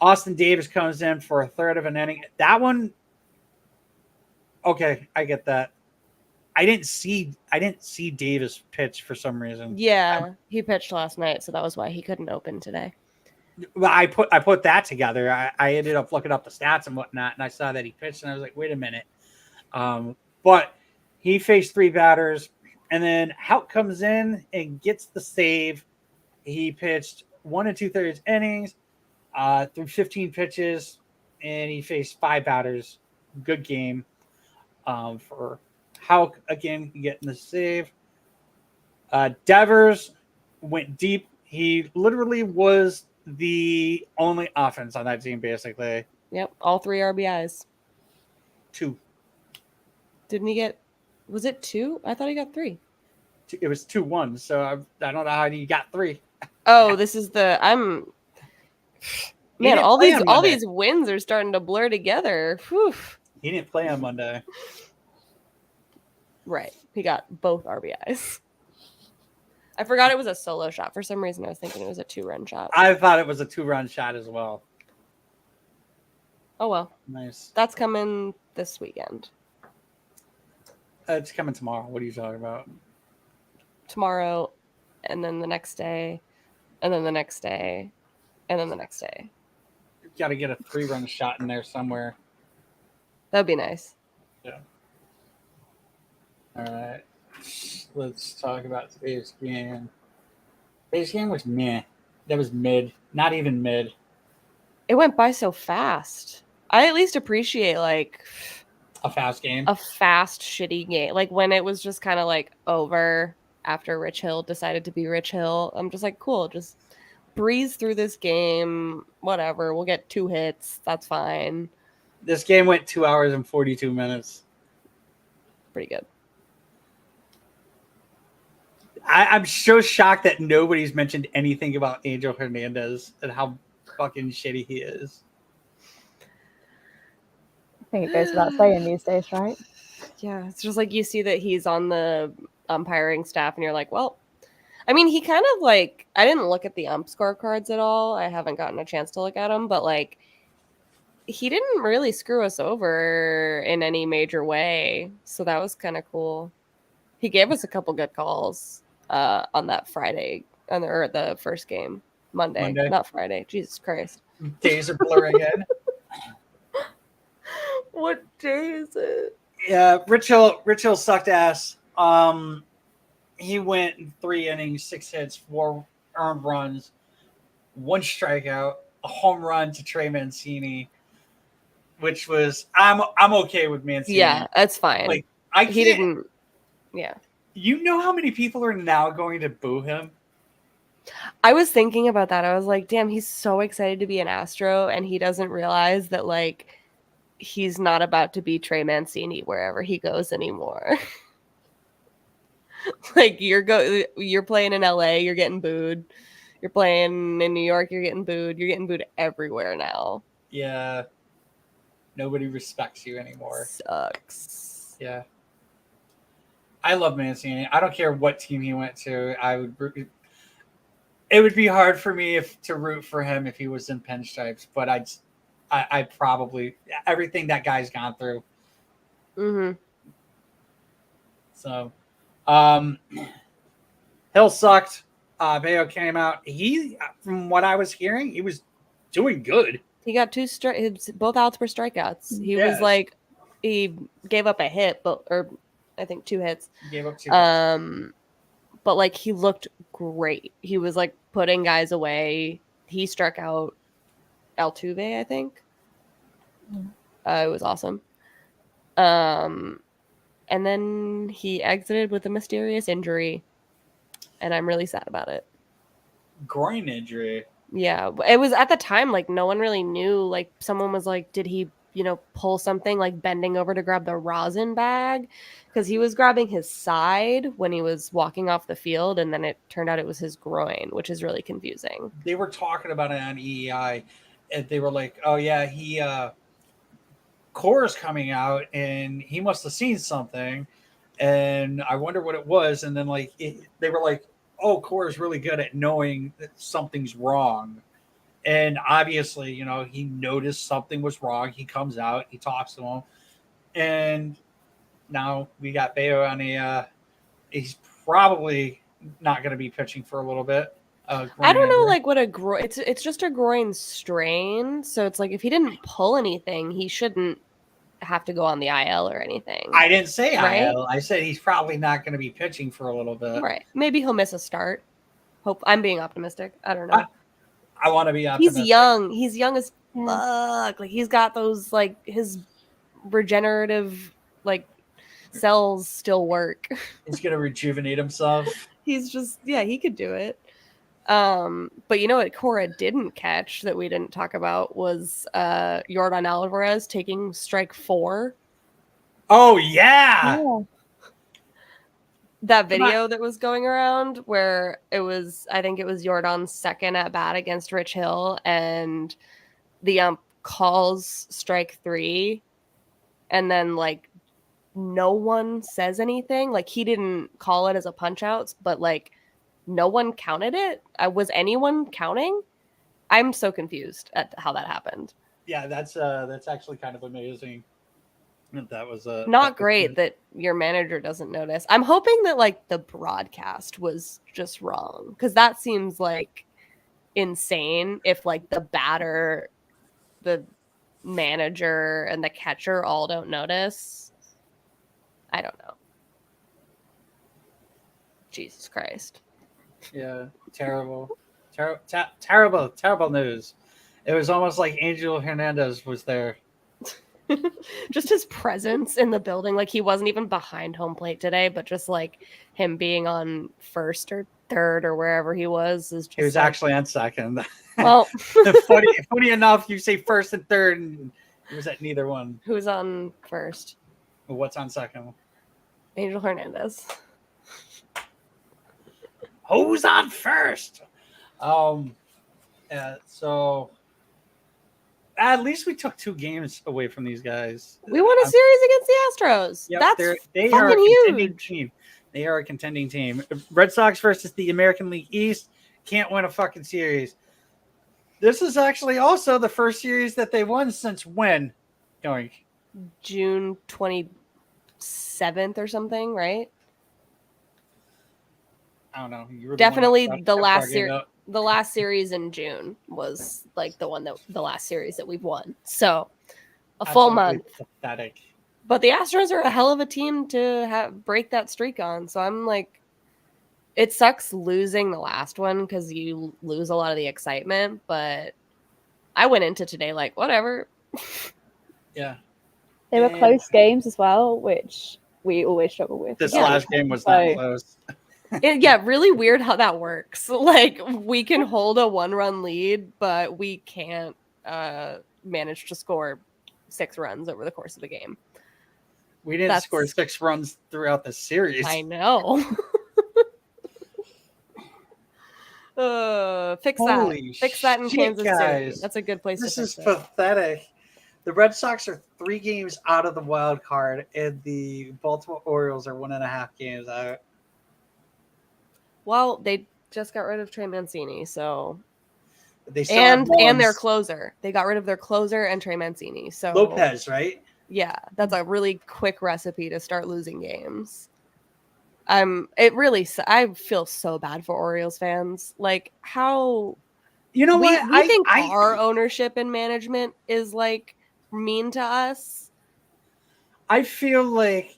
Austin Davis comes in for a third of an inning. That one, okay, I get that. I didn't see Davis pitch for some reason. Yeah, he pitched last night, so that was why he couldn't open today. Well, I put that together. I ended up looking up the stats and whatnot, and I saw that he pitched, and I was like, wait a minute. But he faced 3 batters, and then Houck comes in and gets the save. He pitched 1 2/3 innings through 15 pitches, and he faced 5 batters. Good game for Houck, again, getting the save. Devers went deep. He literally was the only offense on that team, basically. Yep, all 3 RBIs. 2. Didn't he get? Was it 2? I thought he got 3. It was 2-1. So I don't know how he got 3. Oh, this is the man. All these wins are starting to blur together. Whew. He didn't play on Monday. Right, he got both RBIs. I forgot it was a solo shot. For some reason, I was thinking it was a 2-run shot. I thought it was a 2-run shot as well. Oh well, Nice. that's coming this weekend. It's coming tomorrow. What are you talking about? Tomorrow, and then the next day, and then the next day, and then the next day. You've got to get a 3-run shot in there somewhere. That'd be nice. Yeah. All right. Let's talk about today's game. Today's game was meh. That was mid. Not even mid. It went by so fast. I at least appreciate like a fast game. A fast, shitty game. Like when it was just kind of like over after Rich Hill decided to be Rich Hill. I'm just like, cool, just breeze through this game. Whatever. We'll get 2 hits. That's fine. This game went 2 hours and 42 minutes. Pretty good. I'm so shocked that nobody's mentioned anything about Angel Hernandez and how fucking shitty he is. I think it goes without saying these days, right? Yeah, it's just like you see that he's on the umpiring staff and you're like, well, I mean, he kind of like, I didn't look at the ump scorecards at all. I haven't gotten a chance to look at them, but like, he didn't really screw us over in any major way. So that was kind of cool. He gave us a couple good calls on that Friday, or the first game. Monday, not Friday. Jesus Christ. Days are blurring in. What day is it? Yeah, Rich Hill sucked ass. He went in 3 innings, 6 hits, 4 earned runs, 1 strikeout, a home run to Trey Mancini, which was I'm okay with Mancini. Yeah, that's fine. Like he didn't. Yeah. You know how many people are now going to boo him? I was thinking about that. I was like, damn, he's so excited to be an Astro, and he doesn't realize that, like, he's not about to be Trey Mancini wherever he goes anymore. Like, you're playing in LA, you're getting booed. You're playing in New York, you're getting booed. You're getting booed everywhere now. Yeah. Nobody respects you anymore. Sucks. Yeah. I love Mancini. I don't care what team he went to. It would be hard for me to root for him if he was in pinstripes, but I probably everything that guy's gone through. Mm-hmm. So, Hill sucked. Bayo came out. He, from what I was hearing, he was doing good. He got 2 both outs were strikeouts. He was like, he gave up a hit, or I think 2 hits. He gave up 2 hits. But like he looked great. He was like putting guys away. He struck out Altuve, I think. It was awesome. And then he exited with a mysterious injury, and I'm really sad about it. Groin injury. Yeah, it was at the time like no one really knew. Like someone was like, did he, pull something, like bending over to grab the rosin bag? Because he was grabbing his side when he was walking off the field, and then it turned out it was his groin, which is really confusing. They were talking about it on EEI, and they were like, oh yeah, Core's coming out, and he must have seen something. and I wonder what it was. And then like they were like, "Oh, Cora's really good at knowing that something's wrong." And obviously, he noticed something was wrong. He comes out, he talks to him, and now we got Bayo on a. He's probably not going to be pitching for a little bit. I don't know, like what a groin. It's just a groin strain, so it's like if he didn't pull anything, he shouldn't have to go on the IL or anything. I didn't say right? IL. I said he's probably not going to be pitching for a little bit. Right? Maybe he'll miss a start. Hope I'm being optimistic. I don't know. I want to be optimistic. He's young. He's young as fuck. Like he's got those like his regenerative like cells still work. He's gonna rejuvenate himself. He's just he could do it. But you know what Cora didn't catch that we didn't talk about was Yordan Alvarez taking strike 4. Oh yeah. That video that was going around where I think it was Yordan's second at bat against Rich Hill, and the ump calls strike 3, and then like no one says anything. Like he didn't call it as a punch out, but like no one counted it. Was anyone counting? I'm so confused at how that happened. Yeah, that's actually kind of amazing. That was not great that your manager doesn't notice. I'm hoping that like the broadcast was just wrong, because that seems like insane if like the batter, the manager, and the catcher all don't notice. I don't know. Jesus Christ. Yeah, terrible news. It was almost like Angel Hernandez was there. Just his presence in the building, like he wasn't even behind home plate today, but just like him being on first or third or wherever he was is just he was like, actually on second. Well, funny enough, you say first and third, and he was at neither one. Who's on first? What's on second? Angel Hernandez. Who's on first? So at least we took 2 games away from these guys. We won a series against the Astros. Yep, That's they fucking are a contending huge. team. They are a contending team. Red Sox versus the American League East. Can't win a fucking series. This is actually also the first series that they won since when? Doink. June 27th or something, right? I don't know. Definitely the last series. The last series in June was like the last series that we've won. So a full month. Pathetic. But the Astros are a hell of a team to break that streak on. So I'm like, it sucks losing the last one because you lose a lot of the excitement. But I went into today like, whatever. Yeah. They were close games as well, which we always struggle with. This last game was not close. Really weird how that works. Like we can hold a 1-run lead, but we can't manage to score 6 runs over the course of the game. We didn't score 6 runs throughout the series. I know. Fix that in Kansas City. That's a good place to fix it. This is pathetic. The Red Sox are 3 games out of the wild card, and the Baltimore Orioles are 1.5 games out. Well, they just got rid of Trey Mancini, so they and their closer. They got rid of their closer and Trey Mancini. So Lopez, right? Yeah, that's a really quick recipe to start losing games. I feel so bad for Orioles fans. Like how we think our ownership and management is like mean to us. I feel like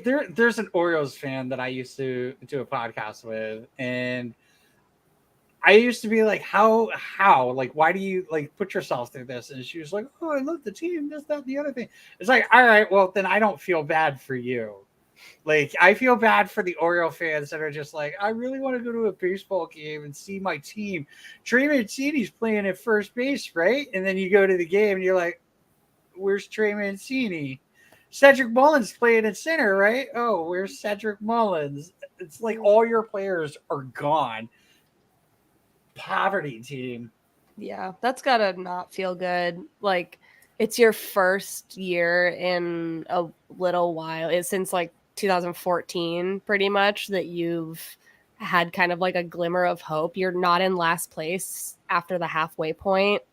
there's an Orioles fan that I used to do a podcast with, and I used to be like, how, like, why do you like put yourself through this? And she was like, oh, I love the team, this, that, the other thing. It's like, all right, well, then I don't feel bad for you. Like, I feel bad for the Oriole fans that are just like, I really want to go to a baseball game and see my team. Trey Mancini's playing at first base, right? And then you go to the game and you're like, where's Trey Mancini? Cedric Mullins playing at center, right? Oh, where's Cedric Mullins? It's like all your players are gone. Poverty team. Yeah, that's gotta not feel good. Like, It's your first year in a little while. It's since like 2014, pretty much, that you've had kind of like a glimmer of hope. You're not in last place after the halfway point,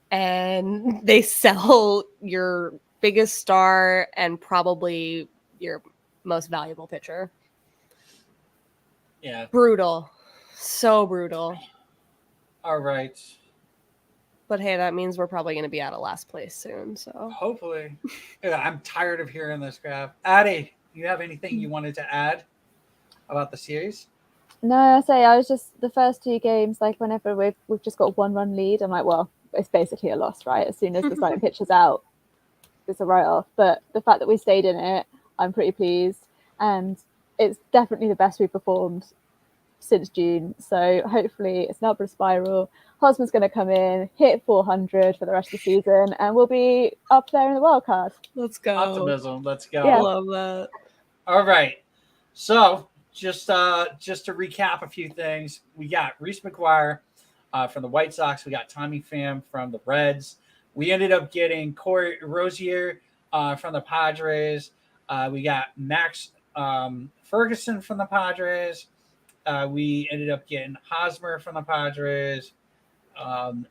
and they sell your biggest star and probably your most valuable pitcher. Yeah. Brutal. So brutal. All right. But hey, that means we're probably going to be out of last place soon. So hopefully. Yeah, I'm tired of hearing this crap. Addie, you have anything you wanted to add about the series? No, I was just the first 2 games, like whenever we've just got 1-run lead, I'm like, well, it's basically a loss, right? As soon as the starting pitcher's out, it's a write-off. But the fact that we stayed in it, I'm pretty pleased. And it's definitely the best we've performed since June. So hopefully it's an upward spiral. Hosman's going to come in, hit 400 for the rest of the season, and we'll be up there in the wild card. let's go. Optimism. Let's go. Yeah. Love that. All right. So just to recap a few things, we got Reese McGuire from the White Sox. We got Tommy Pham from the Reds. We ended up getting Corey Rosier from the Padres. We got Max Ferguson from the Padres. We ended up getting Hosmer from the Padres.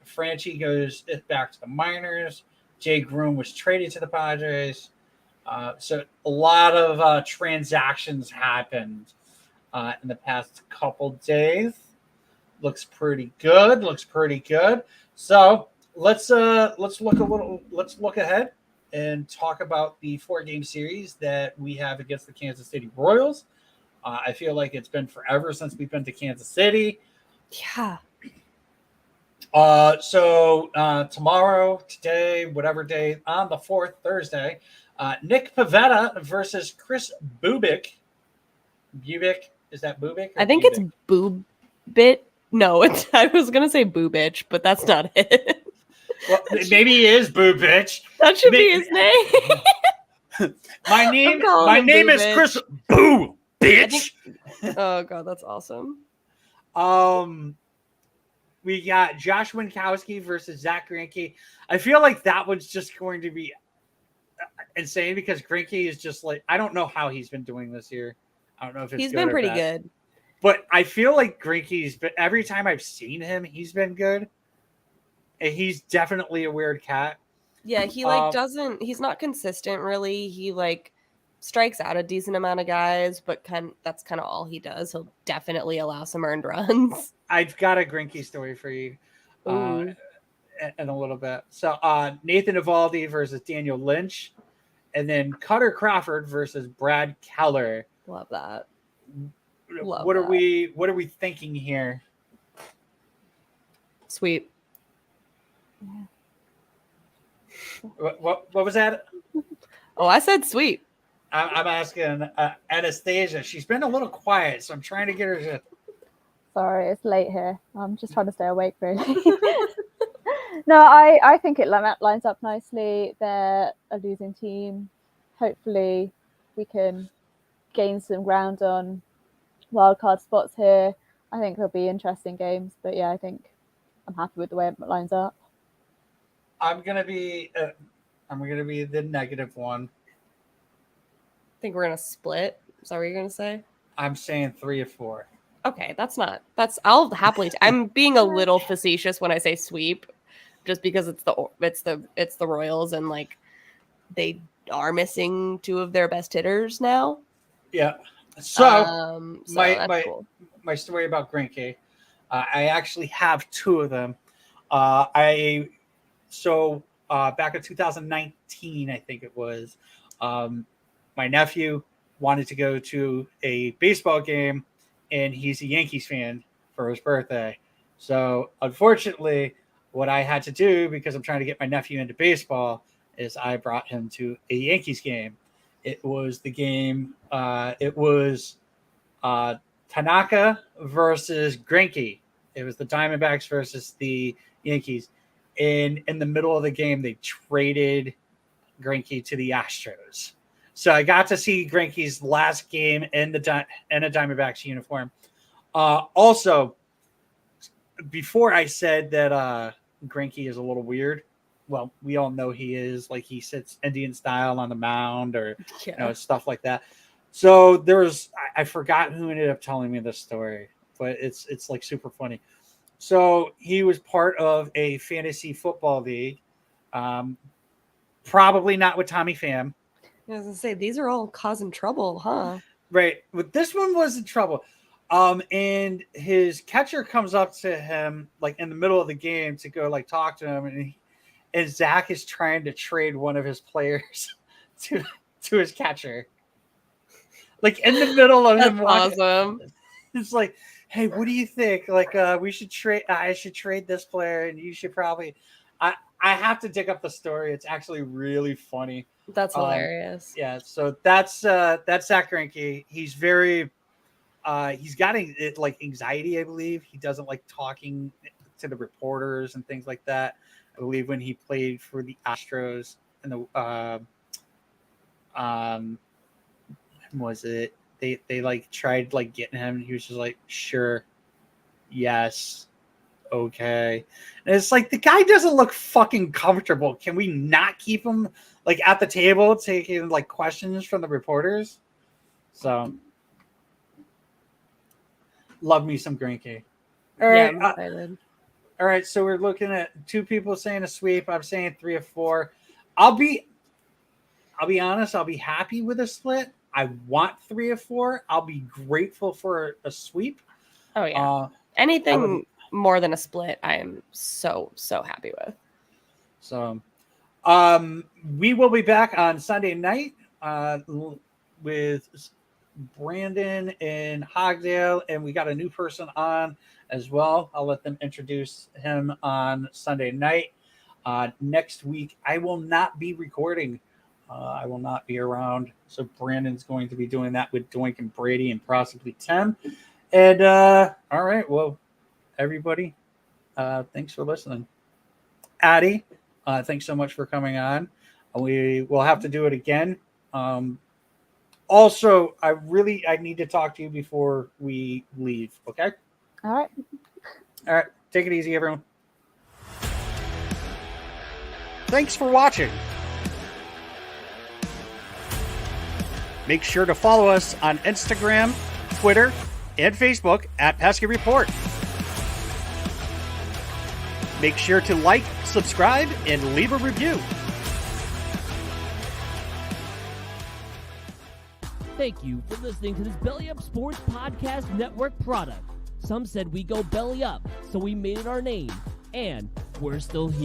Franchi goes back to the minors. Jay Groom was traded to the Padres. So a lot of transactions happened in the past couple days. Looks pretty good. So let's look ahead and talk about the 4-game series that we have against the Kansas City Royals. I feel like it's been forever since we've been to Kansas City. Yeah. So tomorrow, today, whatever day, on the 4th, Thursday, Nick Pivetta versus Chris Bubic. Bubic? Is that Bubic? I think it's Boobit. No, I was going to say Boobitch, but that's not it. Well, maybe he is Boobitch. That should be his name. My name is Chris Boobitch. Oh, God, that's awesome. We got Josh Winkowski versus Zach Greinke. I feel like that one's just going to be insane because Greinke is just like, I don't know how he's been doing this year. I don't know if he's been pretty good. But I feel like Greinke's been, every time I've seen him, he's been good. And he's definitely a weird cat. Yeah, he he's not consistent really. He strikes out a decent amount of guys, but that's kind of all he does. He'll definitely allow some earned runs. I've got a Greinke story for you in a little bit. So Nathan Eovaldi versus Daniel Lynch, and then Crawford versus Brad Keller. Love that. What are we thinking here? Sweet. What was that? Oh, I said sweet. I'm asking Anastasia. She's been a little quiet, so I'm trying to get her to. Sorry, it's late here. I'm just trying to stay awake, really. No, I think it lines up nicely. They're a losing team. Hopefully, we can gain some ground on wildcard spots here. I think there'll be interesting games, but yeah, I think I'm happy with the way it lines up. I'm gonna be the negative one. I think we're gonna split. Is that what you're gonna say? I'm saying 3 or 4. Okay, I'll happily. I'm being a little facetious when I say sweep, just because it's the Royals and they are missing 2 of their best hitters now. Yeah. So cool. My story about Greinke, I actually have 2 of them. Back in 2019, I think it was, my nephew wanted to go to a baseball game, and he's a Yankees fan for his birthday. So unfortunately, what I had to do, because I'm trying to get my nephew into baseball, is I brought him to a Yankees game. It was the game. It was Tanaka versus Greinke. It was the Diamondbacks versus the Yankees. In the middle of the game, they traded Greinke to the Astros. So I got to see Greinke's last game in a Diamondbacks uniform. Also, before I said that Greinke is a little weird, well, we all know he is. Like, he sits Indian style on the mound, or stuff like that. So I forgot who ended up telling me this story, but it's like super funny. So he was part of a fantasy football league, probably not with Tommy Pham. I was gonna say, these are all causing trouble, huh? Right, but this one was in trouble. And his catcher comes up to him like in the middle of the game to go like talk to him, and Zach is trying to trade one of his players to his catcher. Like in the middle of him walking. Awesome. It's like, hey, what do you think? Like, we should trade. I should trade this player, and you should probably. I have to dig up the story. It's actually really funny. That's hilarious. Yeah. So that's Zach Greinke. He's very. He's got like anxiety, I believe. He doesn't like talking to the reporters and things like that. I believe when he played for the Astros and the was it they like tried like getting him, and he was just like, sure, yes, okay. And it's like, the guy doesn't look fucking comfortable. Can we not keep him like at the table taking like questions from the reporters? So love me some Greinke. All right. Yeah, I'm excited. All right, so we're looking at 2 people saying a sweep. I'm saying 3 or 4. I'll be honest. I'll be happy with a split. I want 3 or 4. I'll be grateful for a sweep. Oh yeah. Anything more than a split, I am so happy with. So, we will be back on Sunday night with Brandon in Hogdale, and we got a new person on as well. I'll let them introduce him on Sunday night. Next week, I will not be recording. I will not be around. So Brandon's going to be doing that with Doink and Brady and possibly Tim. And all right, well, everybody, thanks for listening. Addie, thanks so much for coming on. We will have to do it again. Also, I need to talk to you before we leave. Okay. All right. Take it easy, everyone. Thanks for watching. Make sure to follow us on Instagram, Twitter, and Facebook at Pesky Report. Make sure to like, subscribe, and leave a review. Thank you for listening to this Belly Up Sports Podcast Network product. Some said we go belly up, so we made it our name, and we're still here.